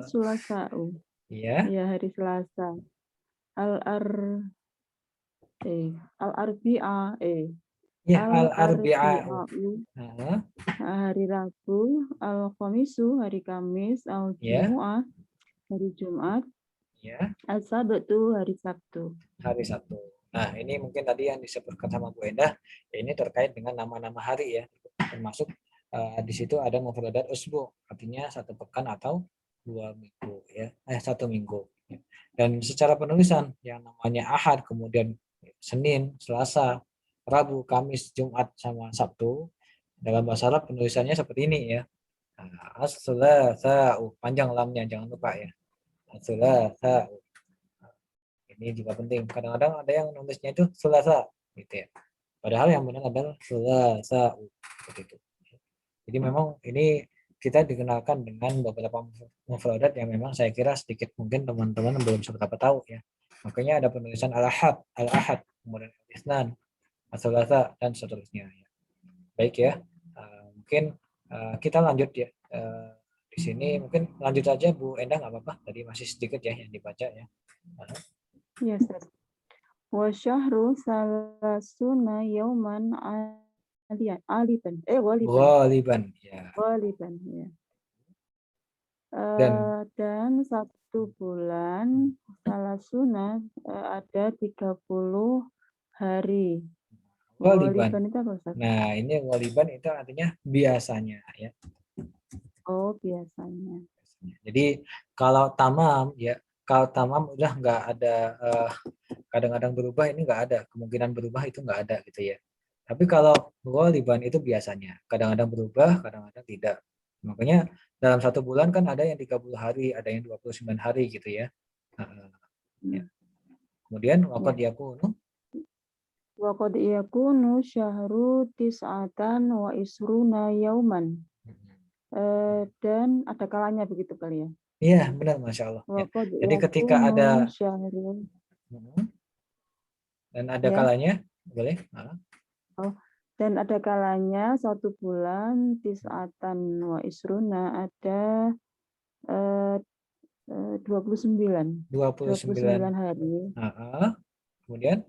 sulasau, Iya. ya hari Selasa, al-arbi'a, Ya, al-arbi'ah. al-arbi'a'u, hari Rabu, al-khamisu, hari Kamis, Ya. al-jumu'ah, hari Jumat, Ya, al-sabtu, hari Sabtu. hari Sabtu. Nah, ini mungkin tadi yang disebutkan sama Bu Endah, ini terkait dengan nama-nama hari ya. Termasuk di situ ada mufradat usbu, artinya satu pekan atau 2 minggu ya. 1 minggu. Dan secara penulisan yang namanya Ahad, kemudian Senin, Selasa, Rabu, Kamis, Jumat sama Sabtu dalam bahasa Arab penulisannya seperti ini ya. As-sulasa'u, panjang lamnya jangan lupa ya. As-sulasa'u. Ini juga penting. Kadang-kadang ada yang nulisnya itu Selasa gitu ya. Padahal yang benar adalah Selasa begitu. Jadi memang ini kita dikenalkan dengan beberapa mufradat yang memang saya kira sedikit mungkin teman-teman belum seberapa tahu ya. Makanya ada penulisan al-ahad, kemudian al-isnan, as-sulasa dan seterusnya. Baik ya. Mungkin kita lanjut ya. Di sini mungkin lanjut aja Bu Endah nggak apa-apa. Tadi masih sedikit ya yang dibaca ya. Ya, Ustaz. Wa syahru salasuna yauman waliban. Waliban ya. Waliban, ya. Dan Dan 1 bulan salasuna ada 30 hari. waliban. Waliban itu apa, Ustaz? Nah, ini waliban itu artinya biasanya ya. Oh, biasanya. Jadi kalau tamam ya, kalau tamam udah nggak ada kadang-kadang berubah, ini nggak ada kemungkinan berubah, itu nggak ada gitu ya. Tapi kalau waliban itu biasanya kadang-kadang berubah, kadang-kadang tidak. Makanya dalam 1 bulan kan ada yang 30 hari, ada yang 29 hari gitu ya. Ya. Kemudian waqad yakunu Wa qad yakunu syahru tis'atan wa isruna yauman. Dan ada kalanya begitu kali ya. Iya, benar Masya Allah. Ya. Wa qad Jadi ketika yakunu ada syahru dan ada ya. kalanya, boleh? Dan ada kalanya 1 bulan tis'atan wa isruna ada 29 29 hari. Kemudian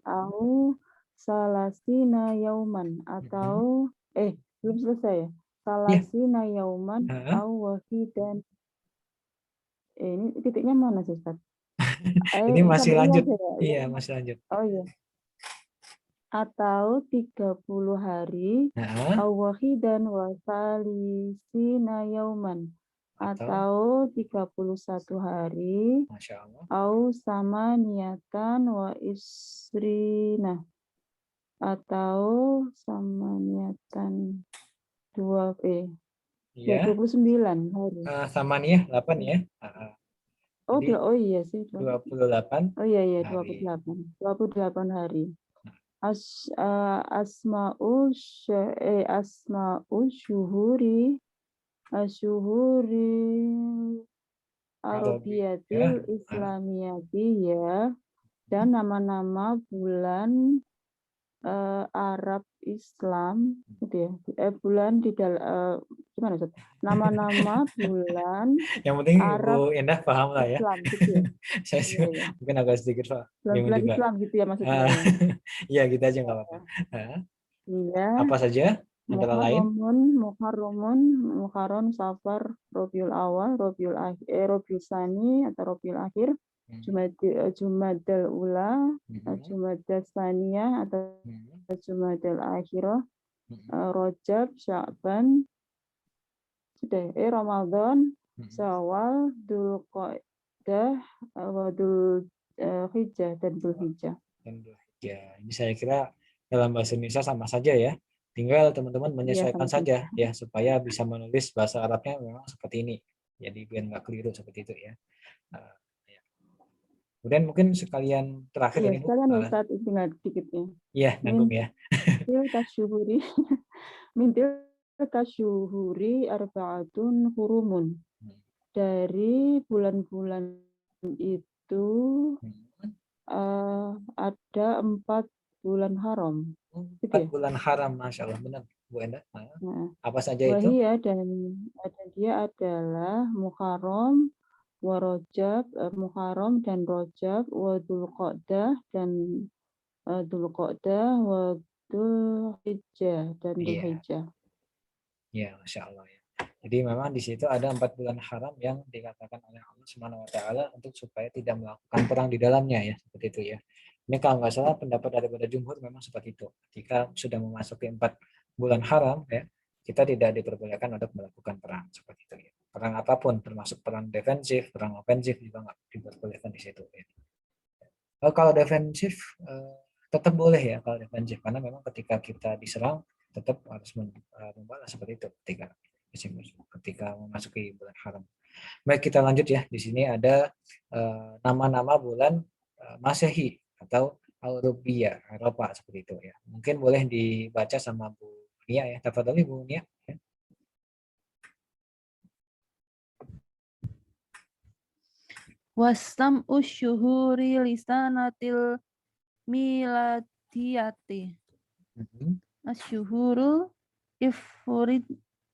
Au salasina yauman atau belum selesai ya. Salasina yauman au wahidan. Ini titiknya mana, Ustaz? ini masih sampai lanjut. aja ya? Iya, masih lanjut. Oh iya. Atau 30 hari au wahidan wa salisina yauman. Atau 31 hari Masya Allah. au sama niatan wa isrina. Atau sama niatan 29 hari. Sama nih 8 ya. Jadi Oh iya sih. 28 Oh iya, hari. 28 hari. asma'u syuhuri Arabiyah. Arabiyatil Islamiyati ya, dan nama-nama bulan Arab Islam gitu ya. Bulan di dalam gimana Ustaz? Nama-nama bulan Yang penting Arab Ibu Endah paham lah ya. Islam gitu ya. Saya Iya, juga iya. mungkin agak sedikit Pak bingung Bulan-bulan juga. Islam gitu ya maksudnya Ah, ya. Iya gitu aja nggak apa-apa. Ah, Iya, apa saja antara lain? Muharram, Safar, Rabiul Awal, Rabiul Tsani atau Rabiul Akhir, Hmm, Jumadal Ula, hmm, Jumadal Tsaniyah atau hmm, Jumadal Akhirah, hmm, Rajab, Sya'ban, sudah Ramadan, hmm, Syawal, Dzulqa'dah, Hijjah dan Dzulhijjah. dan ya, ini saya kira dalam bahasa Indonesia sama saja ya. Tinggal teman-teman Iya, menyesuaikan sama saja ya supaya bisa menulis bahasa Arabnya memang seperti ini. Jadi biar nggak keliru seperti itu ya. Ah, ya. Kemudian mungkin sekalian terakhir Iya, ini Bu. sekalian ya Ustadz, tinggal dikitnya. Iya, nanggung ya. Tilka syuhuri kasyuhuri arba'atun hurumun. Hmm, Dari bulan-bulan itu hmm. ada 4 bulan haram. Gitu 4 ya. bulan haram, Masya Allah, benar Bu Enda. Ah, Nah, apa saja itu? wahia dan dia adalah Muharram, Muharram dan Rajab, wa Dzulqa'dah dan Dzulqa'dah, wa Dzulhijjah dan Iya, Dzulhijjah. ya, Masya Allah ya. Jadi memang di situ ada 4 bulan haram yang dikatakan oleh Allah Subhanahu Wa Taala untuk supaya tidak melakukan perang di dalamnya ya, seperti itu ya. Ini kalau nggak salah pendapat daripada jumhur memang seperti itu. Jika sudah memasuki 4 bulan haram ya, kita tidak diperbolehkan untuk melakukan perang seperti itu ya. Perang apapun, termasuk perang defensif, perang ofensif juga nggak diperbolehkan di situ ya. Kalau defensif tetap boleh ya kalau defensif karena memang ketika kita diserang tetap harus membalas seperti itu ketika memasuki bulan haram. Baik kita lanjut ya. Di sini ada nama-nama bulan Masehi atau Al-Rubiya, Eropa seperti itu ya. Mungkin boleh dibaca sama Bu Nia ya. Tafadhali Bu Nia. Ya. Wasam usyuhuri lisanatil miladiyati. Mhm. Asyuhuru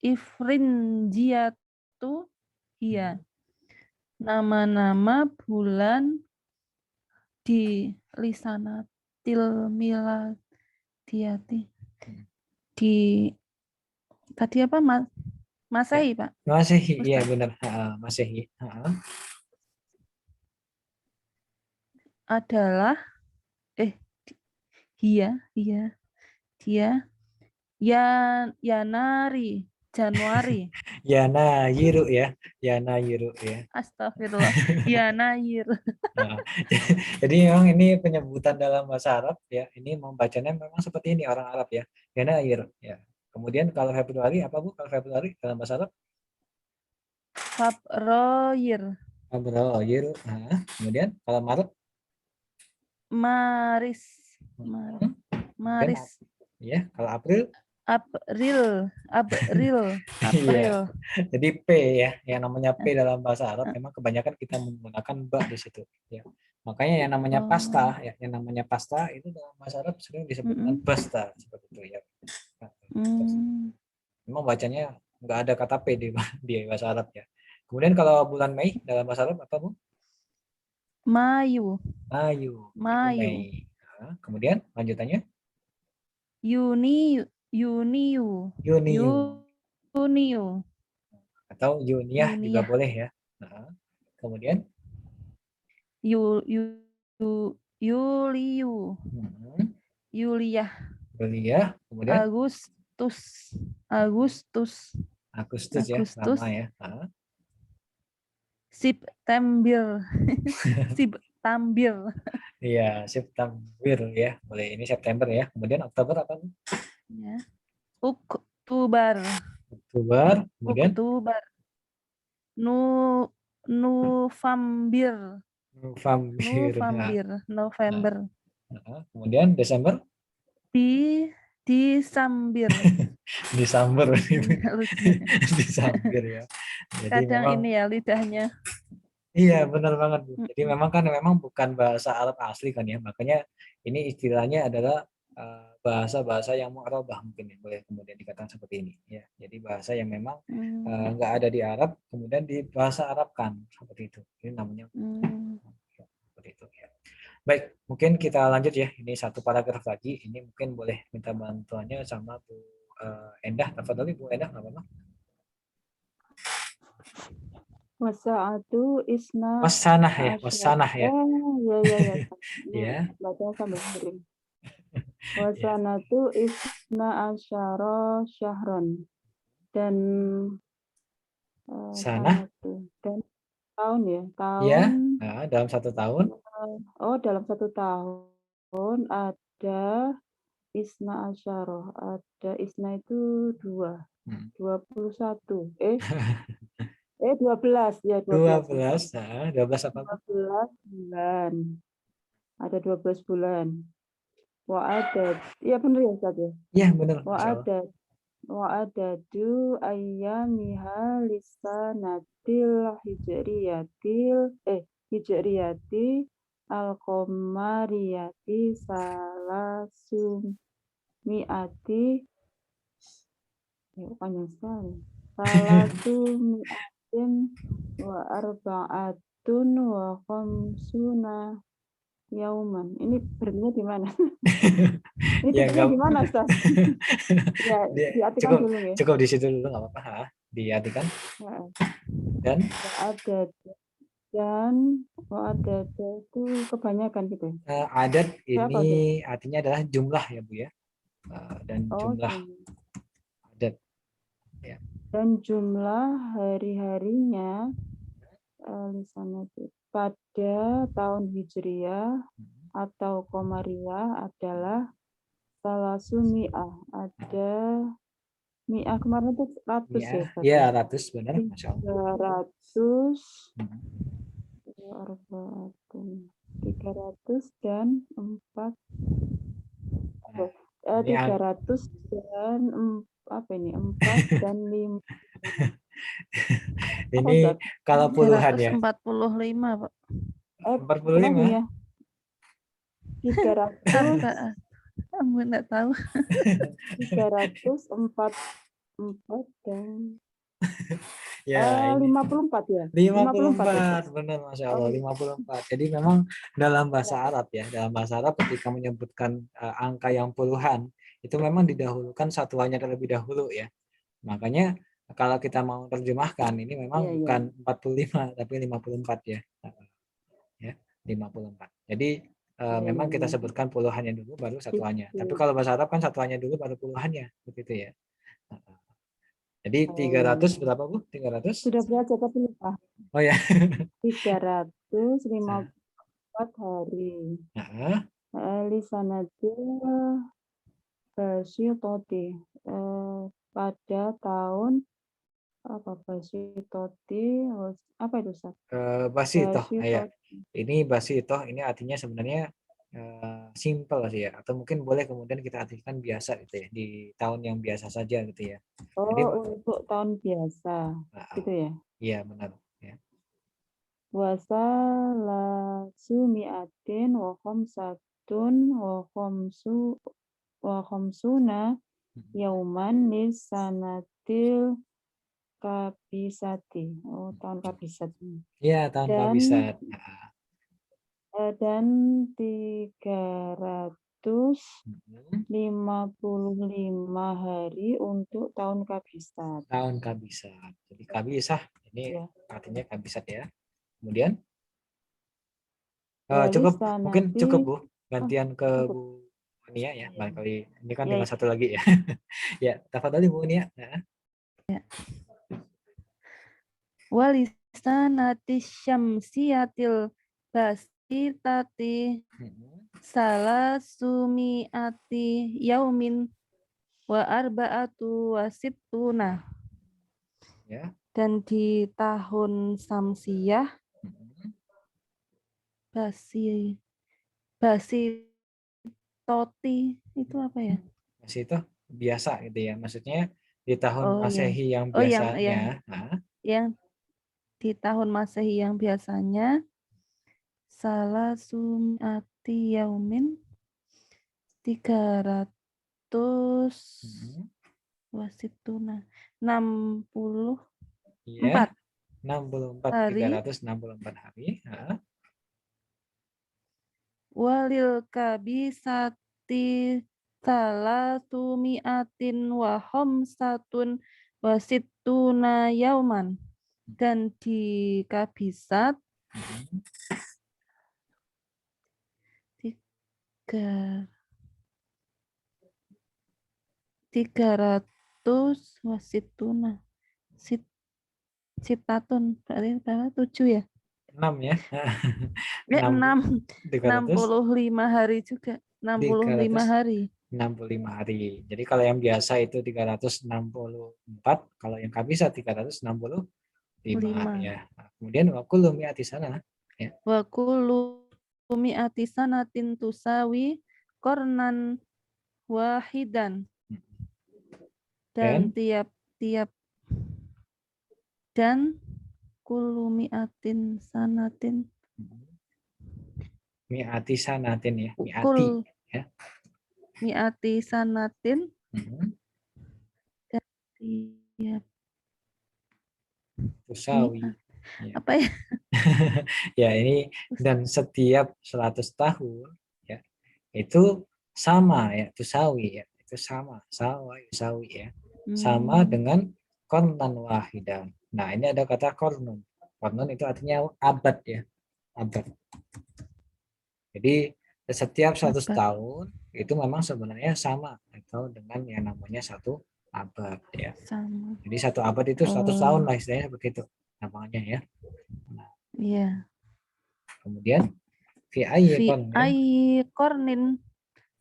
ifrinjiyatu hiya. Nama-nama bulan di lisanatil miladiyati. Di tadi apa Mas? Masehi, Pak? Masehi, iya Ustaz. benar. Masehi. Adalah dia Yanari Januari. Yana Yiru ya. Yana Yiru ya. Astagfirullah. Yanayir. Nah, jadi memang ini penyebutan dalam bahasa Arab ya. Ini membacanya memang seperti ini orang Arab ya. Yana Yir ya. Kemudian kalau Februari apa Bu? Kalau Februari dalam bahasa Arab? Fabroyir. Februari. Nah, kemudian kalau Maret? Maris. Kemudian, Maris. ya, kalau April? April. Iya. Jadi P ya, yang namanya P dalam bahasa Arab memang kebanyakan kita menggunakan ba di situ ya. Makanya yang namanya pasta ya, yang namanya pasta itu dalam bahasa Arab sering disebut dengan pasta seperti itu ya. Memang bacanya nggak ada kata P di bahasa Arab ya. Kemudian kalau bulan Mei dalam bahasa Arab apa Bu? Mayu. Mayu. Mei. Nah, kemudian lanjutannya? Yuniu. Yuniu. Atau Yuniah juga boleh ya. Nah, kemudian? Yuliu. Yuliah. Kemudian? Agustus ya, lama ya. September. Iya, September ya. Boleh ini September ya. Kemudian Oktober apa? Ya. Oktober. Kemudian? Oktober. November. November. Kemudian Desember. Disambir. Disamber gitu. Lucu. Disambir ya. Jadi Kadang memang ini ya lidahnya. iya benar banget Bu. Jadi Mm-mm. memang bukan bahasa Arab asli kan ya. Makanya ini istilahnya adalah bahasa-bahasa yang mu'arabah mungkin ya, boleh kemudian dikatakan seperti ini ya. Jadi bahasa yang memang Hmm, nggak ada di Arab kemudian di bahasa Arabkan seperti itu. Ini namanya hmm. seperti itu ya. Baik, mungkin kita lanjut ya. Ini satu paragraf lagi. Ini mungkin boleh minta bantuannya sama Bu Endah. Tafadhali Bu Endah, nggak apa-apa. Wasa'atu isna Wasanah ya, asyara. wasanah ya. Ya. Ini Ya, baca sambil miring. ya. Wasanatu isna asyara syahron. Dan Sana, sanatu. Dan tahun ya. ya. Tahun, Nah, dalam 1 tahun. dalam 1 tahun ada isna asyara. Ada isna itu 2. Hmm. 21. 12 ya 12 ya. 12, nah, 12 apa? 12 bulan. Ada 12 bulan. Wa'adad. Iya benar ya Ustaz ya. Iya, benar, Masya Allah. Wa'adad. Wa'adadu ayyamiha lisanatil hijriyati al-qamariyati salasumi'ati panjang sekali. Salasumi'atin wa arba'atun wa khamsuna yauman. Ini berhentinya di mana? Ini Ya, titiknya enggak. di mana, Ustaz? Ya, diartikan Cukup, dulu ya. cukup di situ dulu, nggak apa-apa. Ha? Diartikan. Dan Ada itu kebanyakan gitu. adat Ya, apa, Ustaz? ini artinya adalah jumlah ya Bu ya. Dan jumlah adat. Ya. Dan jumlah hari-harinya pada tahun Hijriah atau Komariah adalah salasumi'ah. Ada mi'ah kemarin itu 100 ya, Ustaz. Ya, 100 benar, Masya Allah. 300 dan 4 Ini 300 dan apa ini 4 dan 5 ini kalau puluhan ya. 345, Pak. 45. ya 300 Apa? Kamu enggak tahu. 304 dan Ya, ini 54 ya. 54, benar Masya Allah, Oh. 54. Jadi memang dalam bahasa Arab ya, dalam bahasa Arab ketika menyebutkan angka yang puluhan, itu memang didahulukan satuannya terlebih dahulu ya. Makanya kalau kita mau terjemahkan, ini memang bukan 45, tapi 54 ya. Ya, 54. Jadi memang kita sebutkan puluhannya dulu, baru satuannya. Tapi kalau bahasa Arab kan satuannya dulu, baru puluhannya. Begitu ya. Jadi 300 berapa Bu? 300? Sudah belajar tapi lupa. Oh ya. 354 hari. Lisanatil basyitoti. Pada tahun apa basyitoti? Apa itu Ustaz? Basitoh. Ya. Ini basitoh ini artinya sebenarnya simple sih ya, atau mungkin boleh kemudian kita artikan biasa gitu ya, di tahun yang biasa saja gitu ya. Oh, jadi, untuk tahun biasa gitu ya. Iya benar ya. Wasalasumi'atin wa khamsatun wa khamsuna yauman lisanatil kabisati. Oh, tahun kabisat. Iya, tahun kabisat. Dan 355 hari untuk tahun kabisat. Tahun kabisat. Jadi kabisah ini artinya kabisat ya. Kemudian cukup, mungkin cukup Bu, gantian ke Bu Nia ya. Barangkali ini kan tinggal satu lagi ya. Ya, tafadhali Bu Nia. Walisanati syamsiyatil basitati salasumiati yaumin wa arba'atu wasittuna. Ya. Dan di tahun Samsiyah basi Toti itu apa ya? Masih itu biasa gitu ya. Maksudnya di tahun Oh ya. Masehi yang Oh yang biasanya, nah, yang di tahun Masehi yang biasanya salah sumiati yaumin 300 hmm, wasituna 64 iya 64 hari 364 hari. Nah, walil kabisati salasumiatin wa khamsatun wasituna yauman, dan di kabisat hmm, tiga 300 wasituna sitatun, berarti berapa? 7 ya? 6 ya. 6 300 65 hari juga. 65 hari. 365 hari. Jadi kalau yang biasa itu 364, kalau yang kabisa 365 5. ya. Nah, kemudian waktu lumiati sana ya. Wa kullu mi'ati sanatin tusawi kornan wahidan, dan Dan tiap-tiap dan kullu mi'atin sanatin miati sanatin ya, miati kul ya. mi'ati sanatin Hmm, dan tiap Tusawi. mi'at Ya. apa ya? Ya ini dan setiap 100 tahun ya itu sama ya tusawi ya itu sama yusawi ya sama Hmm, dengan kornan wahidan. Nah ini ada kata kornun itu artinya abad ya, abad. Jadi setiap 100 abad tahun itu memang sebenarnya sama atau dengan yang namanya satu abad ya. sama. Jadi satu abad itu 100 tahun Oh, lah istilahnya seperti itu namanya ya. Nah, iya. kemudian fi ayyi Fi qarnin, ai kornin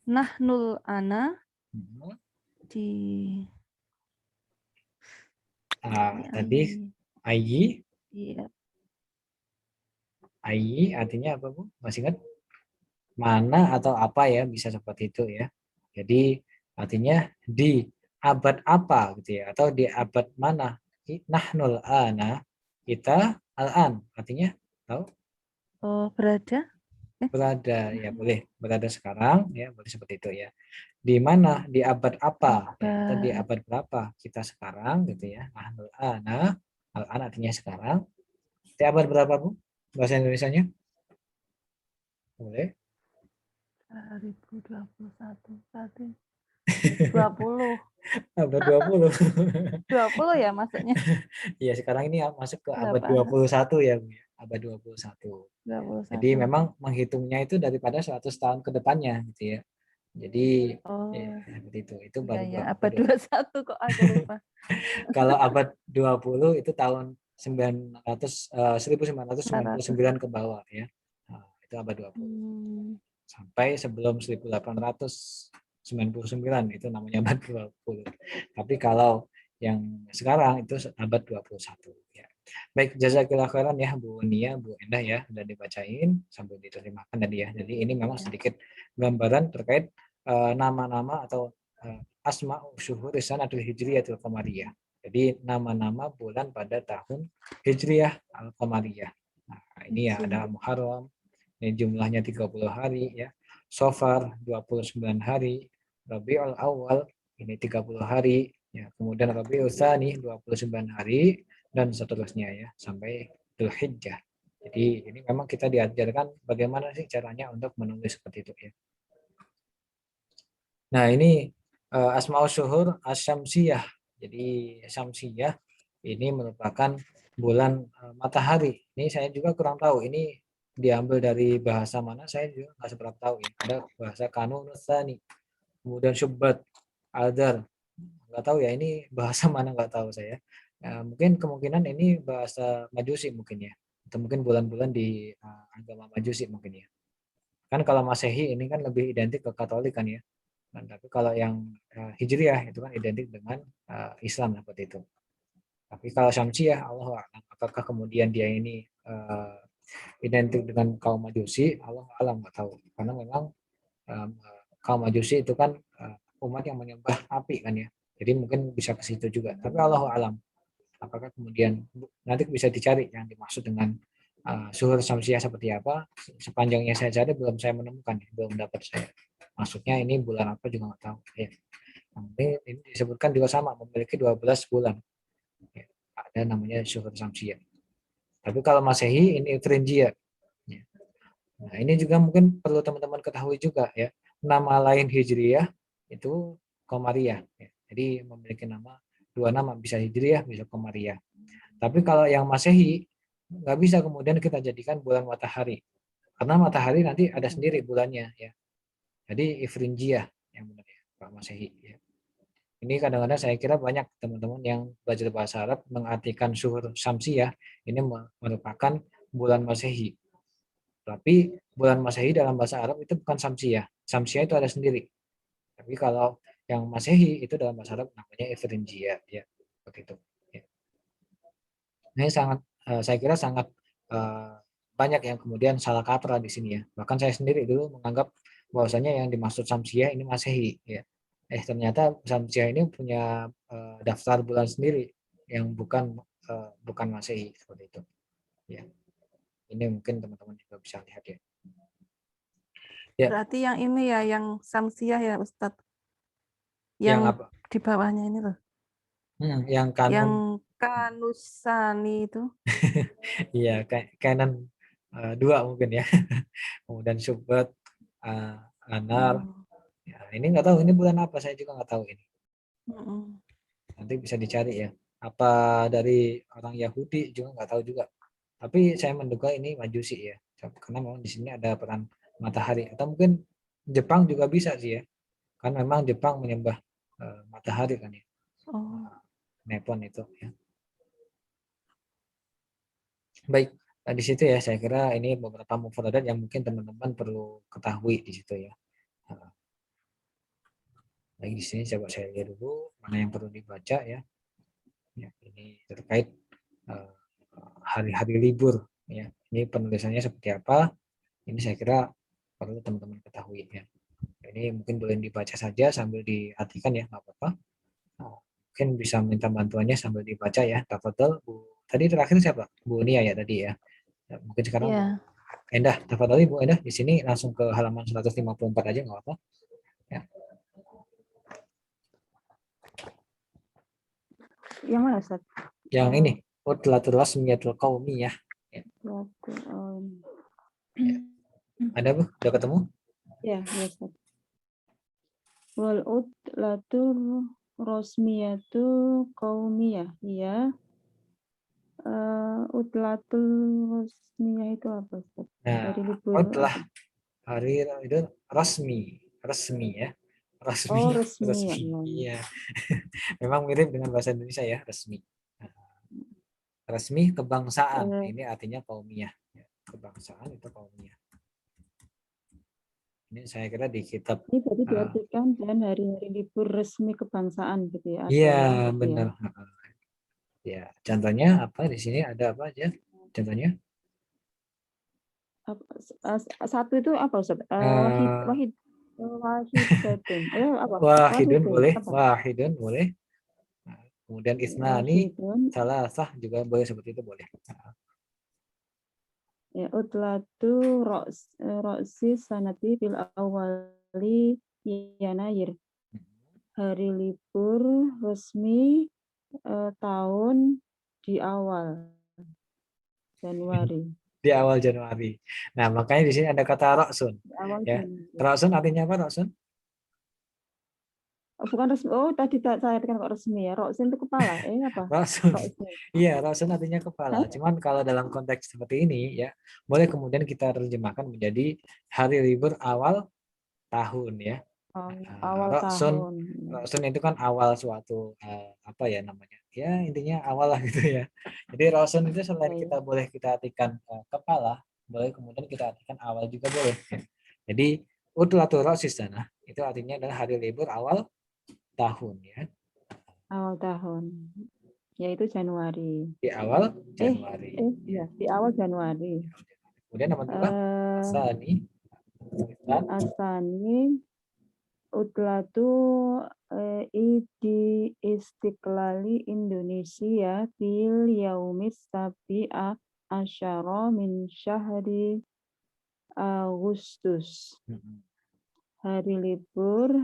nahnul ana hmm, di tadi ai ayyi, iya. ayyi artinya apa Bu? Masih ingat? Mana atau apa ya bisa seperti itu ya. Jadi artinya di abad apa gitu ya atau di abad mana? Nahnul ana, kita al-an artinya tahu Oh, berada. berada ya Nah, boleh berada sekarang ya boleh seperti itu ya. Di mana di abad apa ya atau di abad abad berapa kita sekarang gitu ya. Nahnul ana, al-an artinya sekarang. Di abad berapa Bu? Bahasa Indonesianya? Boleh. 2021 berarti 20 Abad 20. 20 ya maksudnya. Iya, sekarang ini masuk ke abad Berapa? 21 ya, Bu ya. Abad 21. Jadi 21. memang menghitungnya itu daripada 100 tahun ke depannya gitu ya. Jadi ya, Oh, seperti itu. Itu iya baru ya, abad abad 21 kok aku lupa. Kalau abad 20 itu tahun 1999 ke bawah ya. Nah, itu abad 20. Hmm, Sampai sebelum 1899 itu namanya abad 20. Tapi kalau yang sekarang itu abad 21 ya. Baik, jazakillah khairan ya Bu Nia, Bu Endah ya, sudah dibacain sambil diterjemahkan tadi ya. Jadi ini memang ya. sedikit gambaran terkait nama-nama atau asma syuhur sanatul hijriyatul qamariyah. Jadi nama-nama bulan pada tahun Hijriyah al-Qamariyah. Nah, ini ya ada Hijri. Muharram, ini jumlahnya 30 hari ya. Sofar 29 hari, Rabiul Awal ini 30 hari, ya. Kemudian Rabiul Tsani 29 hari dan seterusnya ya sampai Dzulhijjah. Jadi ini memang kita diajarkan bagaimana sih caranya untuk menulis seperti itu ya. Nah, ini Asmaul Syuhur Asyamsiyah. Jadi Syamsiyah ini merupakan bulan matahari. Ini saya juga kurang tahu. Ini diambil dari bahasa mana saya juga nggak seberapa tahu ya. Ada bahasa Kanun Tsani, kemudian Syubbat, Adar. Nggak tahu ya ini bahasa mana nggak tahu saya. Mungkin kemungkinan ini bahasa Majusi mungkin ya. Atau mungkin bulan-bulan di agama Majusi mungkin ya. Kan kalau Masehi ini kan lebih identik ke Katolik kan ya. Nah, tapi kalau yang Hijriah itu kan identik dengan Islam seperti itu. Tapi kalau Syamsiyah, Allah alam, apakah kemudian dia ini identik dengan kaum Majusi, Allah alam nggak tahu. Karena memang kaum Majusi itu kan umat yang menyembah api kan ya. Jadi mungkin bisa ke situ juga. Tapi Allahu alam. Apakah kemudian nanti bisa dicari yang dimaksud dengan suhur syamsiah seperti apa? Sepanjangnya saya cari belum saya menemukan, belum dapat saya. Maksudnya ini bulan apa juga nggak tahu. Ya. Ini disebutkan juga sama, memiliki 12 bulan. Ya. Ada namanya suhur syamsiah. Tapi kalau Masehi ini Ifrinjiyah. Ya. Nah, ini juga mungkin perlu teman-teman ketahui juga ya. Nama lain Hijriyah itu Qamariyah. Ya. Jadi memiliki dua nama, bisa Hijriyah, bisa Qamariyah. Tapi kalau yang Masehi nggak bisa kemudian kita jadikan bulan matahari. Karena matahari nanti ada sendiri bulannya ya. Jadi Ifrinjiyah yang benar ya, Pak Masehi ya. Ini kadang-kadang saya kira banyak teman-teman yang belajar bahasa Arab mengartikan suhur syamsiyah ini merupakan bulan Masehi. Tapi bulan Masehi dalam bahasa Arab itu bukan syamsiyah. Syamsiyah itu ada sendiri. Tapi kalau yang Masehi itu dalam bahasa Arab namanya Ifrinjiyah ya. Begitu. Ya. Ini saya kira sangat banyak yang kemudian salah kaprah di sini ya. Bahkan saya sendiri dulu menganggap bahwasanya yang dimaksud Syamsiah ini Masehi ya. Ternyata Syamsiah ini punya daftar bulan sendiri yang bukan Masehi seperti itu. Ya. Ini mungkin teman-teman juga bisa lihat ya. Ya. Berarti yang ini ya, yang Samsiah ya Ustadz. Yang Yang apa? di bawahnya ini loh. Yang kanon. Yang Kanusani itu. Iya, kanon 2 mungkin ya. Kemudian Subbat, Anar. Ya, ini nggak tahu ini bulan apa, saya juga nggak tahu ini. Nanti bisa dicari ya. Apa dari orang Yahudi juga nggak tahu juga. Tapi saya menduga ini Majusi ya. Karena memang di sini ada peran matahari. Atau mungkin Jepang juga bisa sih ya. Kan memang Jepang menyembah matahari kan ya. Oh. Nippon itu ya. Baik, di situ ya saya kira ini beberapa mufradat yang mungkin teman-teman perlu ketahui di situ ya. Baik, di sini coba saya lihat dulu mana yang perlu dibaca ya. Ya, ini terkait hari-hari libur ya. Ini penulisannya seperti apa? Ini saya kira perlu teman-teman ketahui ya. Ini mungkin boleh dibaca saja sambil diartikan ya, nggak apa-apa. Mungkin bisa minta bantuannya sambil dibaca ya. Tafadhol Bu. Tadi terakhir siapa? Bu Nia ya tadi ya. Mungkin sekarang Yeah. Endah, tafadhol Bu Endah di sini langsung ke halaman 154 aja nggak apa-apa. Ya. Yang mana, Ustaz? Yang ini, Utlatul Rasmiyatul Qaumiyah. Ya. Ada Bu? Udah ketemu? Ya, ya, Ustaz. Wal utlatul rasmiyatu qaumiyah. Ya. Utlatul rasmiyah itu apa, Ustaz? Nah, Hari libur. Hari itu resmi ya. Resmi. Oh, resmi. Iya. Memang mirip dengan bahasa Indonesia ya, resmi. Resmi kebangsaan. Ini artinya qaumiyah. Kebangsaan itu qaumiyah. Ini saya kira di kitab. Ini berarti diartikan dan hari-hari libur resmi kebangsaan gitu ya. Iya, benar. Ya, contohnya apa di sini ada apa aja? Contohnya? Satu itu apa, Ustaz? Wahidun boleh. Wahidun boleh. Kemudian isnani, salasah juga boleh seperti itu boleh. Ya, utlatu ro'si sanati fil awali Yanayir. Hari libur resmi tahun di awal Januari. Di awal Januari. Nah, makanya di sini ada kata roksun. Ya. Roksun artinya apa, roksun? Bukan resmi. Oh, tadi saya katakan kok resmi ya. Roksun itu kepala. Apa? Roksun. Iya, roksun artinya kepala. Cuman kalau dalam konteks seperti ini ya, boleh kemudian kita terjemahkan menjadi hari libur awal tahun ya. Awal roksun, tahun. Roksun itu kan awal suatu apa ya namanya? Ya, intinya awal lah gitu ya. Jadi roksun itu selain kita boleh kita artikan kepala, boleh kemudian kita artikan awal juga boleh. Jadi utlatul roksis sana itu artinya adalah hari libur awal tahun ya. Awal tahun. Yaitu Januari. Di awal Januari. Ya, di awal Januari. Kemudian nomor 2 Asani. Asani Utlatu Idi Istiqlali Indonesia fil yaumis sabi'a asyara min syahri Agustus. Hari libur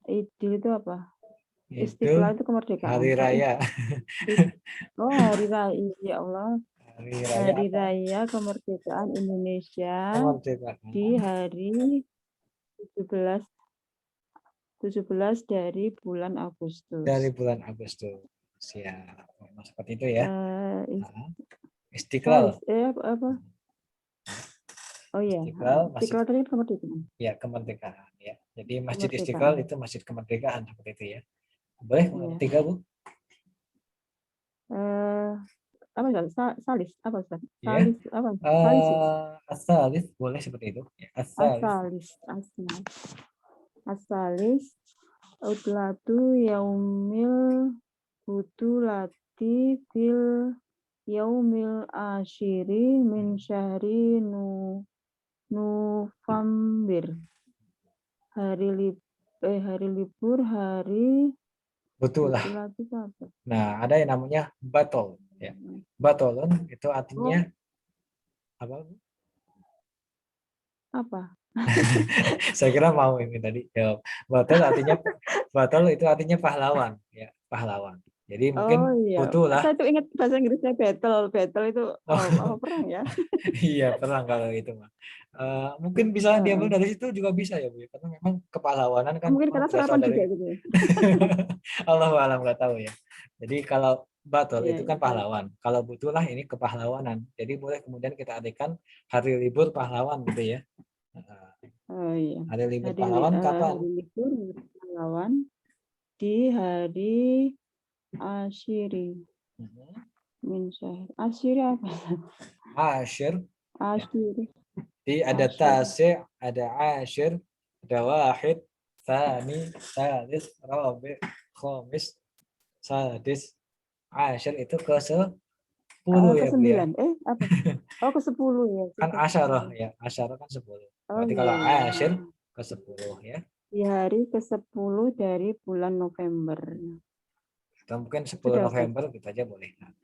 Idul itu apa? Itu Istiqlal itu kemerdekaan. hari raya. Oh, hari raya, ya Allah. Hari raya Hari apa? raya kemerdekaan Indonesia Kemerdekaan. di hari 17 dari bulan Agustus. Dari bulan Agustus. Siap. Seperti itu ya. Nah, Istiqlal. Apa? Oh iya, Istiqlal, Masjid Istiqlal tadi kemerdekaan. ya kemerdekaan ya. Jadi Masjid Kemerdekaan. Istiqlal itu masjid kemerdekaan seperti itu ya. Boleh Iya. tiga Bu? Apa Salis? Apa Ustaz? Iya. Salis apa? Salis ya? Asalis boleh seperti itu. Ya, asalis. Asalis utlatu yaumil butulati fil yaumil asyiri min syahri November. Hari libur hari Betul lah. butulati itu apa? Nah, ada yang namanya batol ya. Batolon itu artinya apa? Bu? Apa? Saya kira mau ini tadi jawab. Batol itu artinya pahlawan ya, pahlawan. Jadi mungkin iya. butuh lah. Saya tuh ingat bahasa Inggrisnya battle itu apa perang ya? Iya, perang kalau itu mah. Mungkin bisa diambil dari situ juga bisa ya Bu, karena memang kepahlawanan kan Mungkin karena berasal serapan dari juga gitu. Allah alam nggak tahu ya. Jadi kalau battle Iya, itu kan iya. pahlawan. Kalau butuhlah ini kepahlawanan. Jadi boleh kemudian kita artikan hari libur pahlawan gitu ya. Oh iya. Hari libur pahlawan kapan? Hari libur pahlawan di hari Asyiri. Min syahr. Asyiri apa? Asyir. Asyiri. Jadi ada Asyir. tasi, ada asyir, ada wahid, tsani, tsalits, rabi', khamis, sadis. Asyir itu ke 10 ya Bu ya. Ke-9. Apa? Oh, ke-10 ya. Kan asyarah ya, asyarah kan 10. Oh Berarti iya, kalau iya. asyir ke 10 ya. Di hari ke-10 dari bulan November. Atau mungkin 10 Sudah, Ustaz. November gitu aja boleh. Nah,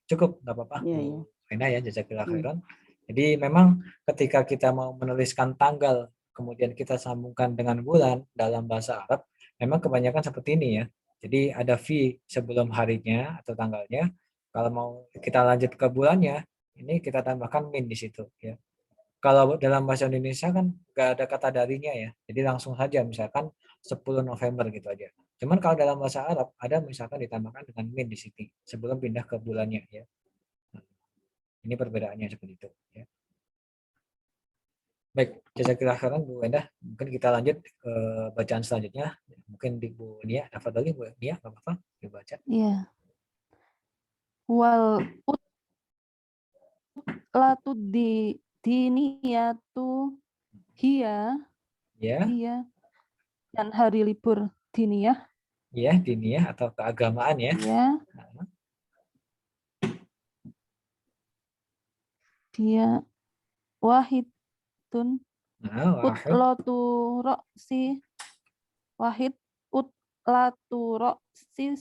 cukup, nggak apa-apa. Iya, iya. Rena ya, jazakillah khairan. Jadi memang ketika kita mau menuliskan tanggal, kemudian kita sambungkan dengan bulan dalam bahasa Arab, memang kebanyakan seperti ini ya. Jadi ada fi sebelum harinya atau tanggalnya. Kalau mau kita lanjut ke bulannya, ini kita tambahkan min di situ ya. Kalau dalam bahasa Indonesia kan nggak ada kata darinya ya. Jadi langsung saja misalkan 10 November gitu aja. Cuman kalau dalam bahasa Arab ada misalkan ditambahkan dengan min di sini sebelum pindah ke bulannya ya. Ini perbedaannya seperti itu ya. Baik, jazakillah khairan Bu Endah. Mungkin kita lanjut ke bacaan selanjutnya. Mungkin di Bu Nia, tafadhali Bu Nia, enggak apa-apa dibaca. Iya. Wal utlatu diniyatu hiya Ya, dan hari libur diniyah ya diniyah atau keagamaan ya. ya. Dia wahidun Nah, wahid. utlatu roksi wahid utlatu roksi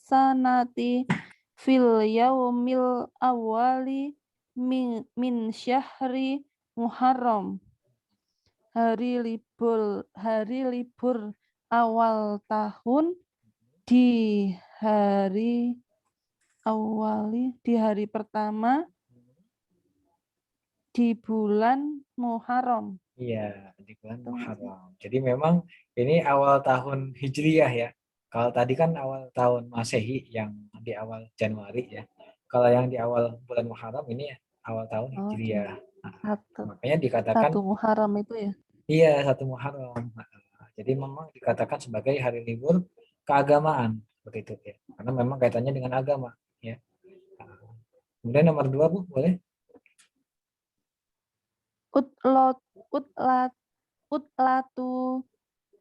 sanati fil yaumil awali min syahri Muharram. Hari libur awal tahun di hari pertama di bulan Muharram. Iya, di bulan Muharram. Jadi memang ini awal tahun Hijriyah ya. Kalau tadi kan awal tahun Masehi yang di awal Januari ya. Kalau yang di awal bulan Muharram ini awal tahun Hijriyah. Makanya dikatakan Satu Muharram itu ya. Iya, 1 Muharram. Jadi memang dikatakan sebagai hari libur keagamaan seperti itu ya. Karena memang kaitannya dengan agama ya. Kemudian nomor 2 Bu, boleh? Utlatu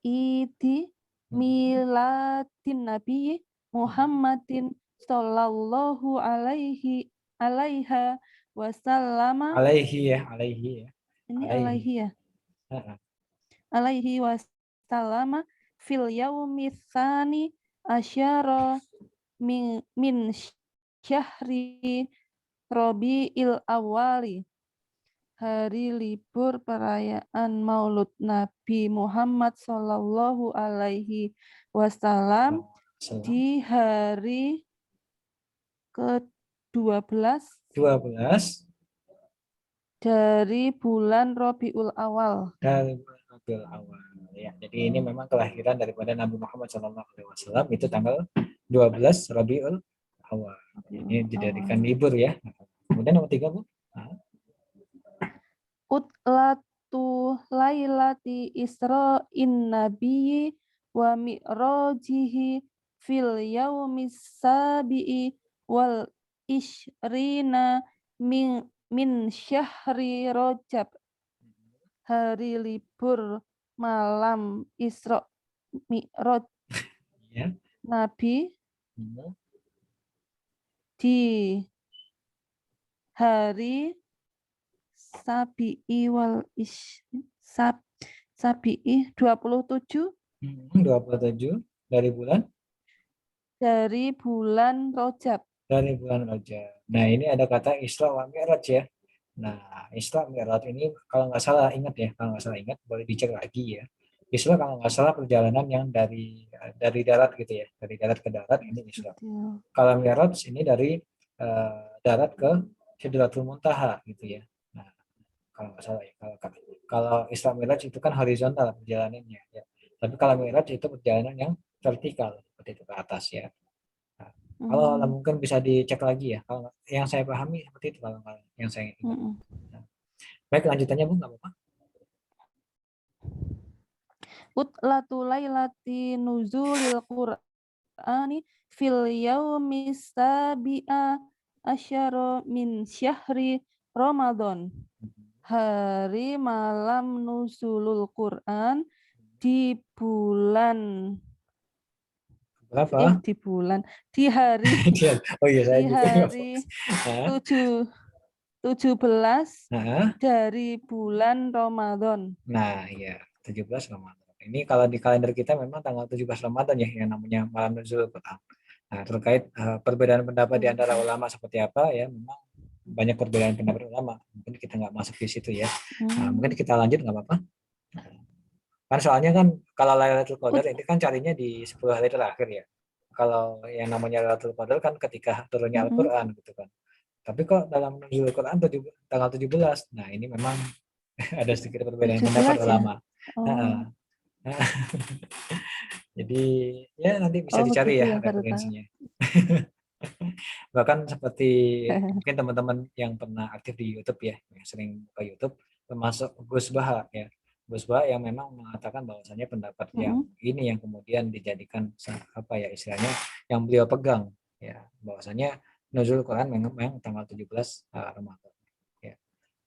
idi miladin Nabi Muhammadin sallallahu alaiha wasallam. Alaihi ya. Ini alaihi ya. Alaihi salama fil yaumi tsani asyara min syahri Rabiil Awali, hari libur perayaan Maulud Nabi Muhammad Shallallahu Alaihi Wasallam di hari ke-12 12 dari bulan Rabiul Awal. dari bulan Rabiul Awal. Ya, jadi ini memang kelahiran daripada Nabi Muhammad SAW itu tanggal 12 Rabiul Awal. Ini dijadikan libur ya. Kemudian nomor 3 Bu. Utlatu lailati Isra'in Nabiyyi wa mi'rajihi fil yaumis sabi'i wal ishrina min syahri Rajab, hari libur malam Isra Mi'raj Ya. Nabi di hari Sabi'i wal Sabi'i 27 27 dari bulan Rajab. Dari bulan Rajab. Nah, ini ada kata Isra wa Mi'raj ya. Nah, Isra Mi'raj ini kalau nggak salah ingat ya, kalau nggak salah ingat boleh dicek lagi ya. Isra kalau nggak salah perjalanan yang dari darat gitu ya, dari darat ke darat ini Isra. Kalau Mi'raj ini dari darat ke Sidratul Muntaha gitu ya. Nah, kalau nggak salah ya, kalau Isra Mi'raj itu kan horizontal perjalanannya ya. Tapi kalau Mi'raj itu perjalanan yang vertikal seperti itu ke atas ya. Kalau mungkin bisa dicek lagi ya. Kalau yang saya pahami seperti itu kalau yang saya ingat. Baik, lanjutannya Bu, nggak apa-apa. Utlatu lailati nuzulil Qur'ani fil yaumis sabi'a asyara min syahri Ramadan. Hari malam nuzulul Quran di bulan Berapa? di hari Oh iya, saya di juga nggak hari fokus. 17 Nah, dari bulan Ramadan. nah ya 17 Ramadan. Ini kalau di kalender kita memang tanggal 17 Ramadan ya yang namanya malam nuzul Quran. Nah, terkait perbedaan pendapat di antara ulama seperti apa ya, memang banyak perbedaan pendapat ulama. Mungkin kita nggak masuk di situ ya. Nah, mungkin kita lanjut nggak apa-apa. Kan soalnya kan kalau Lailatul Qadar ini kan carinya di 10 hari terakhir ya. Kalau yang namanya Lailatul Qadar kan ketika turunnya Al-Qur'an gitu kan. Tapi kok dalam nuzul Quran tanggal 17. Nah, ini memang ada sedikit perbedaan 17 pendapat ya? ulama. Oh. Jadi ya nanti bisa dicari begitu ya ya, baru tahu. referensinya. Bahkan seperti mungkin teman-teman yang pernah aktif di YouTube ya, yang sering buka YouTube, termasuk Gus Baha ya. Gus Baha yang memang mengatakan bahwasanya pendapat yang ini yang kemudian dijadikan apa ya istilahnya yang beliau pegang ya, bahwasanya nuzul Quran memang tanggal 17 Ramadan. Ya.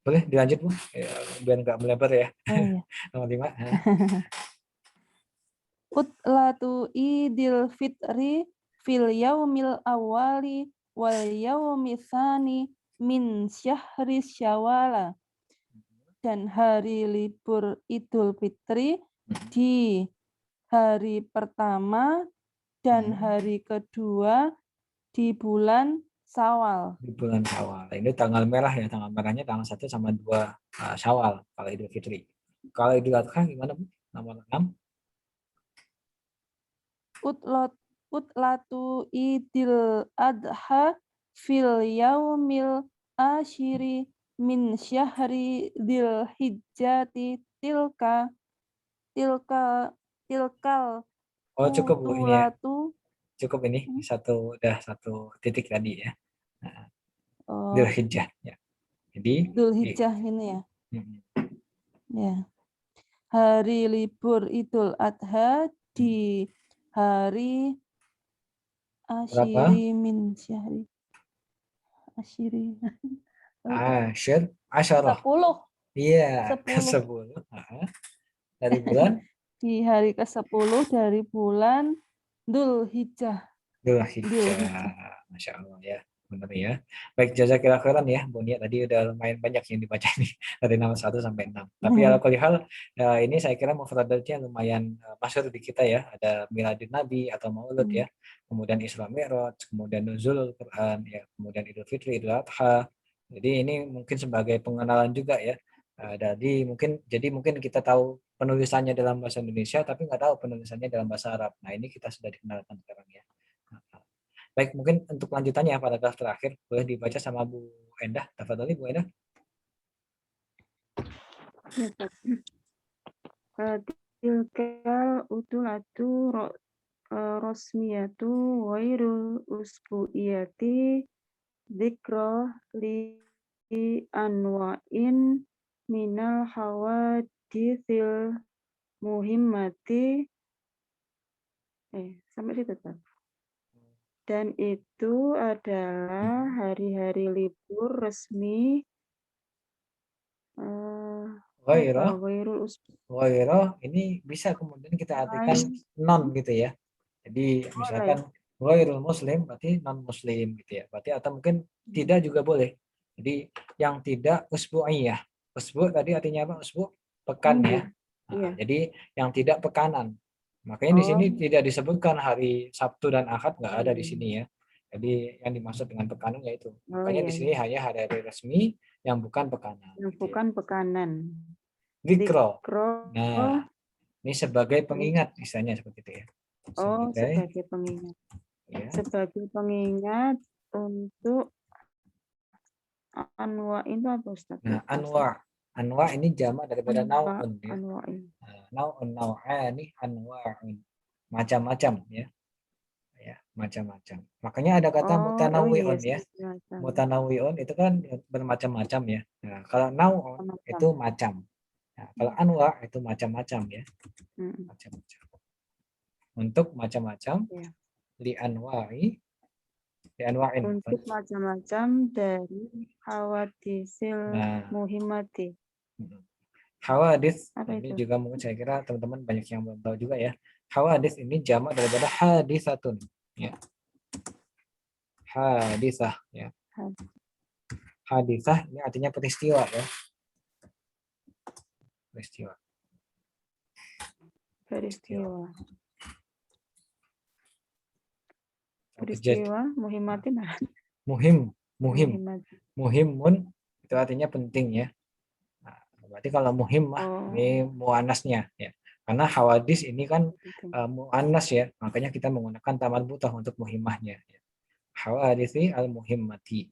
Boleh dilanjut Bu, ya, biar nggak melebar ya. Oh iya. Nomor 5. Utlatu idil fitri fil yaumil awali wal yaumi tsani min syahri syawala, dan hari libur Idul Fitri di hari pertama dan hari kedua di bulan Syawal. Di bulan Syawal. Ini tanggal merah ya, tanggal merahnya tanggal 1 sama 2 Syawal kalau Idul Fitri. Kalau Idul Adha gimana Bu? Nomor 6. Utlatu idil adha fil yaumil asyiri min syahri dzil hijjati tilkal Oh cukup Bu ini ya. utulatu. Cukup ini satu titik tadi ya. Nah, Oh, Dzul Hijjah ya. Jadi Dzul Hijjah ini ya. Hmm. Ya. Hari libur Idul Adha di hari Berapa? asyiri min syahri asyiri Asyarah. 10. Iya, 10. ke-10. Dari bulan Di hari ke-10 dari bulan Dzul Hijjah. Dzul Hijjah. Masya Allah ya. benar ya. Baik, jazakillah khairan ya Bu Nia, tadi udah lumayan banyak yang dibaca ini dari nomor 1 sampai 6. Tapi ala kulli hal ini saya kira mufradatnya lumayan masyhur di kita ya. Ada Miladun Nabi atau Maulud ya. Kemudian Isra Mi'raj, kemudian Nuzulul Quran ya, kemudian Idul Fitri, Idul Adha. Jadi ini mungkin sebagai pengenalan juga ya. Jadi mungkin kita tahu penulisannya dalam bahasa Indonesia tapi nggak tahu penulisannya dalam bahasa Arab. Nah, ini kita sudah dikenalkan sekarang ya. Baik, mungkin untuk lanjutannya paragraf terakhir boleh dibaca sama Bu Endah. Tafadhali Bu Endah. Tilkal utulatu rosmiyatu wairul usbuiyati dzikra li anwa'in minal hawaditsil muhimmati sampai situ Pak. Dan itu adalah hari-hari libur resmi Ghairah ini bisa kemudian kita artikan non gitu ya. Jadi misalkan ghairul muslim berarti non muslim gitu ya. Berarti atau mungkin tidak juga boleh. Jadi yang tidak usbu'iyah. Usbu' tadi artinya apa? Usbu' pekan ya. Nah, jadi yang tidak pekanan. Makanya di sini tidak disebutkan hari Sabtu dan Ahad, nggak ada di sini ya. Jadi yang dimaksud dengan pekanan yaitu. Makanya di sini hanya hari-hari resmi yang bukan pekanan. Yang bukan pekanan. Dzikra. Nah, ini sebagai pengingat misalnya seperti itu ya. Sebagai pengingat. Ya. Sebagai pengingat untuk anwa itu apa Ustaz? Nah, anwa ini jamak daripada nau'un ya. Nau'ani anwa'un. Macam-macam ya. Ya, macam-macam. Makanya ada kata mutanawwi'un ya. Mutanawwi'un itu kan bermacam-macam ya. Nah, kalau nau'un itu macam. Nah, kalau anwa itu macam-macam ya. Macam-macam. Untuk macam-macam li anwa'in untuk macam-macam dari hawadisil muhimmati. Hawadis ini juga mungkin saya kira teman-teman banyak yang belum tahu juga ya. Hawadis ini jamak daripada hadisatun ya. Hadisah ya. Hadisah ini artinya peristiwa ya. Peristiwa muhimmati muhimun itu artinya penting ya. Nah, berarti kalau muhim ini muannasnya ya. Karena hawadis ini kan muannas ya, makanya kita menggunakan taman butuh untuk muhimmahnya ya. Hawadisi al muhimmati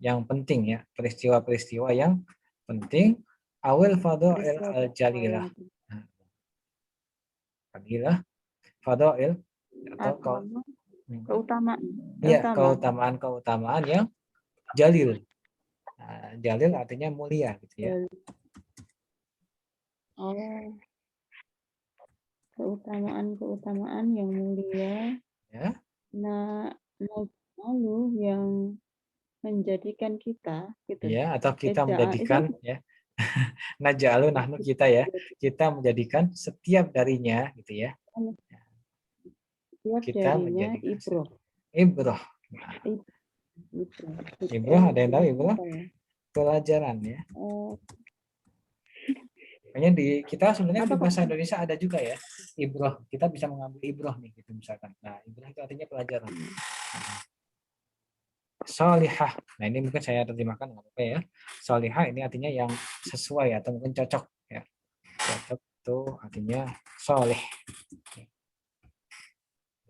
yang penting ya, peristiwa-peristiwa yang penting awil fadail al jalilah. Fadail atau keutamaan. Iya, keutamaan yang jalil. Nah, jalil artinya mulia gitu ya. Keutamaan yang mulia. Ya. Nah, lalu yang menjadikan kita gitu. Ya, atau kita menjadikan ya. Naj'alu nahnu kita ya. Kita menjadikan setiap darinya gitu ya. Kita menjadikan ibroh. Ibroh ada yang tahu ibroh? Pelajaran ya. Makanya kita sebenarnya di bahasa Indonesia ada juga ya ibroh. Kita bisa mengambil ibroh nih gitu misalkan. Nah, ibroh itu artinya pelajaran. Solihah. Nah, ini mungkin saya terjemahkan apa ya. Solihah ini artinya yang sesuai atau mungkin cocok ya. Cocok itu artinya soleh.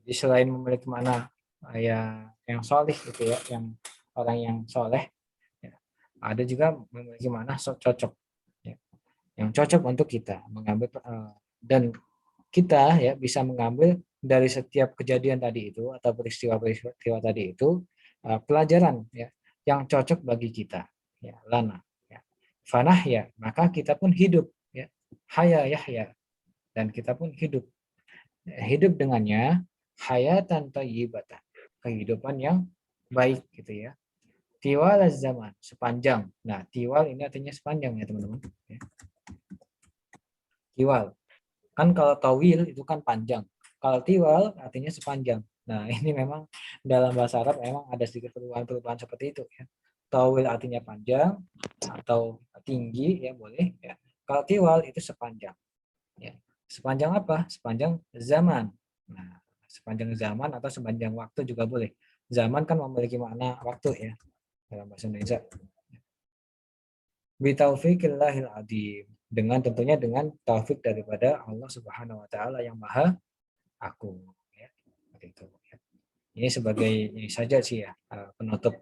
Jadi selain memiliki makna ya yang solih gitu ya, yang orang yang soleh, ya, ada juga memiliki makna cocok, ya, yang cocok untuk kita mengambil dan kita ya bisa mengambil dari setiap kejadian tadi itu atau peristiwa-peristiwa tadi itu pelajaran ya yang cocok bagi kita, ya lana, ya fanah ya maka kita pun hidup ya haya yahya dan kita pun hidup dengannya hayatan thayyibatan, kehidupan yang baik gitu ya. Tiwal zaman, sepanjang. Nah, tiwal ini artinya sepanjang ya, teman-teman. Tiwal. Kan kalau tawil itu kan panjang. Kalau tiwal artinya sepanjang. Nah, ini memang dalam bahasa Arab memang ada sedikit perubahan-perubahan seperti itu ya. Tawil artinya panjang atau tinggi ya boleh ya. Kalau tiwal itu sepanjang ya. Sepanjang apa? Sepanjang zaman. Nah, sepanjang zaman atau sepanjang waktu juga boleh. Zaman kan memiliki makna waktu ya dalam bahasa Indonesia. Bitaufikillahil adim, dengan tentunya dengan taufik daripada Allah Subhanahu wa taala yang maha agung ya. Seperti itu ya. Ini sebagai ini saja sih ya penutup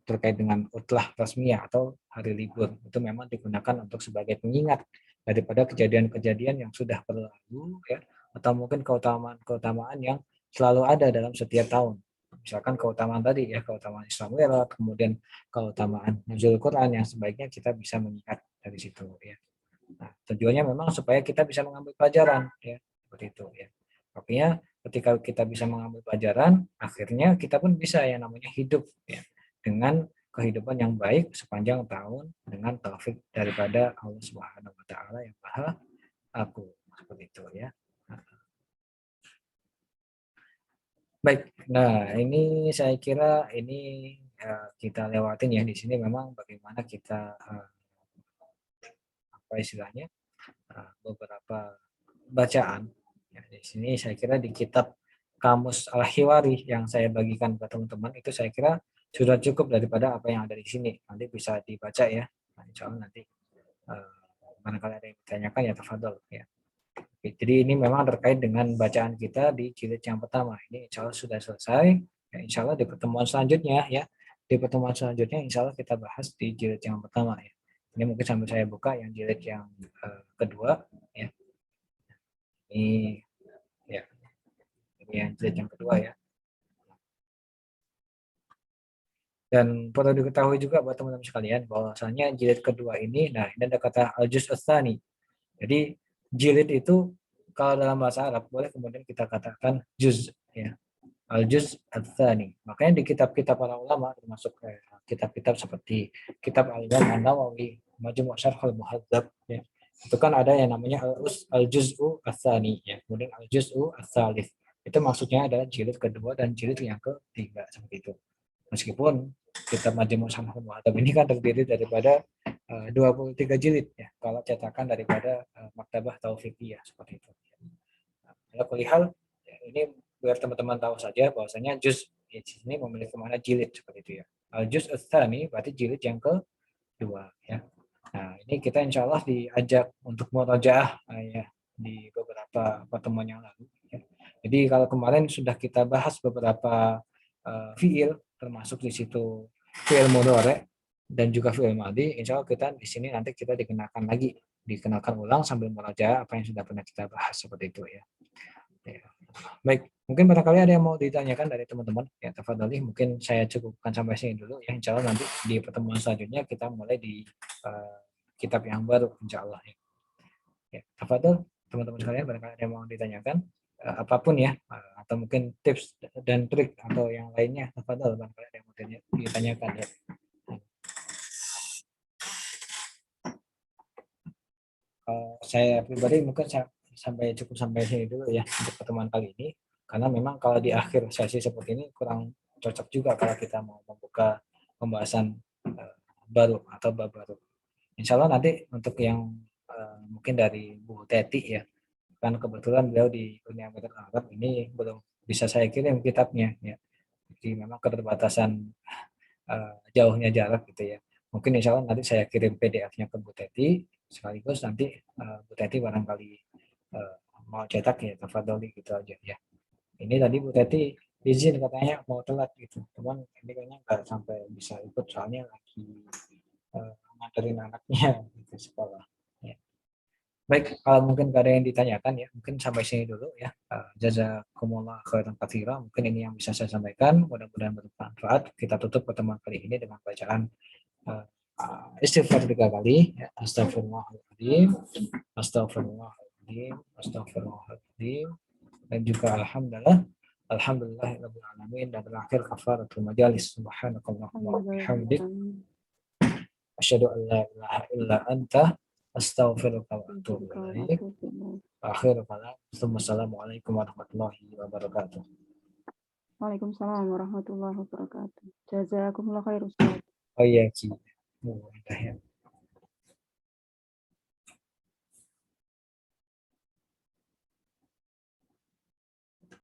terkait dengan utlah rasmiyah atau hari libur. Itu memang digunakan untuk sebagai pengingat daripada kejadian-kejadian yang sudah berlalu ya, atau mungkin keutamaan-keutamaan yang selalu ada dalam setiap tahun. Misalkan keutamaan tadi ya, keutamaan Isra Mi'raj, kemudian keutamaan nuzul Quran yang sebaiknya kita bisa mengingat dari situ ya. Nah, tujuannya memang supaya kita bisa mengambil pelajaran ya, seperti itu ya. Artinya ketika kita bisa mengambil pelajaran, akhirnya kita pun bisa yang namanya hidup ya dengan kehidupan yang baik sepanjang tahun dengan taufik daripada Allah Subhanahu wa taala yang Maha Agung. Seperti itu ya. Baik, nah ini saya kira ini kita lewatin ya di sini memang bagaimana kita apa istilahnya beberapa bacaan. Ya, di sini saya kira di kitab Kamus Al-Hiwari yang saya bagikan ke teman-teman itu saya kira sudah cukup daripada apa yang ada di sini. Nanti bisa dibaca ya. Nah, insya Allah nanti barangkali ada yang ditanyakan ya tafadhol ya. Jadi ini memang terkait dengan bacaan kita di jilid yang pertama. Ini insya Allah sudah selesai. Ya, insya Allah di pertemuan selanjutnya ya. Di pertemuan selanjutnya insya Allah kita bahas di jilid yang pertama ya. Ini mungkin sambil saya buka yang jilid yang kedua ya. Ini ya. Ini yang jilid yang kedua ya. Dan perlu diketahui juga buat teman-teman sekalian bahwasanya jilid kedua ini, nah ini ada kata al-juz ats-tsani. Jadi jilid itu kalau dalam bahasa Arab boleh kemudian kita katakan juz ya. Al-juz ats-tsani. Makanya di kitab-kitab para ulama termasuk kitab-kitab seperti kitab Al-Imam An-Nawawi, Majmu' Syarh Al-Muhadzab ya. Itu kan ada yang namanya al-juz'u ats-tsani ya. Kemudian al-juz'u ats-tsalits. Itu maksudnya adalah jilid kedua dan jilid yang ketiga seperti itu. Meskipun kitab Majmu' Syarh Al-Muhadzab ini kan terdiri daripada 23 jilid ya kalau cetakan daripada Maktabah Taufikiyah seperti itu. Kalau perihal ini biar teman-teman tahu saja bahwasanya juz ini memiliki makna jilid seperti itu ya. Juz ats-tsani berarti jilid yang kedua ya. Nah, ini kita insya Allah diajak untuk murajaah ya di beberapa pertemuan yang lalu ya. Jadi kalau kemarin sudah kita bahas beberapa fiil termasuk di situ fiil mudhari dan juga fiil madhi, insya Allah kita di sini nanti kita dikenakan ulang sambil meraja apa yang sudah pernah kita bahas seperti itu ya. Baik, mungkin barangkali ada yang mau ditanyakan dari teman-teman ya, tafadhali mungkin saya cukupkan sampai sini dulu ya. Insya Allah nanti di pertemuan selanjutnya kita mulai di kitab yang baru insya Allah ya. Ya, tafadhol teman-teman sekalian barangkali ada yang mau ditanyakan apapun ya atau mungkin tips dan trik atau yang lainnya tafadhol barangkali ada yang mau ditanyakan ya. Saya pribadi mungkin sampai sini dulu ya untuk pertemuan kali ini karena memang kalau di akhir sesi seperti ini kurang cocok juga kalau kita mau membuka pembahasan baru atau bab baru. Insya Allah nanti untuk yang mungkin dari Bu Teti ya kan kebetulan beliau di Uni Emirat Arab ini belum bisa saya kirim kitabnya ya. Jadi memang keterbatasan jauhnya jarak gitu ya. Mungkin insya Allah nanti saya kirim PDF-nya ke Bu Teti sekaligus nanti Bu Teti barangkali mau cetak ya tafadholi gitu aja ya. Ini tadi Bu Teti izin katanya mau telat gitu, cuman ini kayaknya nggak sampai bisa ikut soalnya lagi nganterin anaknya gitu sekolah. Ya. Baik, kalau mungkin nggak ada yang ditanyakan ya, mungkin sampai sini dulu ya. Jazakumullah khairan katsira. Mungkin ini yang bisa saya sampaikan. Mudah-mudahan bermanfaat. Kita tutup pertemuan kali ini dengan bacaan istighfar 3 kali. Ya. Astagfirullahaladzim, astagfirullahaladzim, astagfirullahaladzim. Dan juga alhamdulillah. Alhamdulillahirabbil alamin dan terakhir kafaratul majalis. Subhanakallahumma wa bihamdik. Asyhadu an la ilaha illa anta astaghfiruka wa atubu ilaik. Akhir kalam. Assalamualaikum warahmatullahi wabarakatuh. Waalaikumsalam warahmatullahi wabarakatuh. Jazakumullah khair Ustaz. Oh iya, Ki. Oh, udah ya.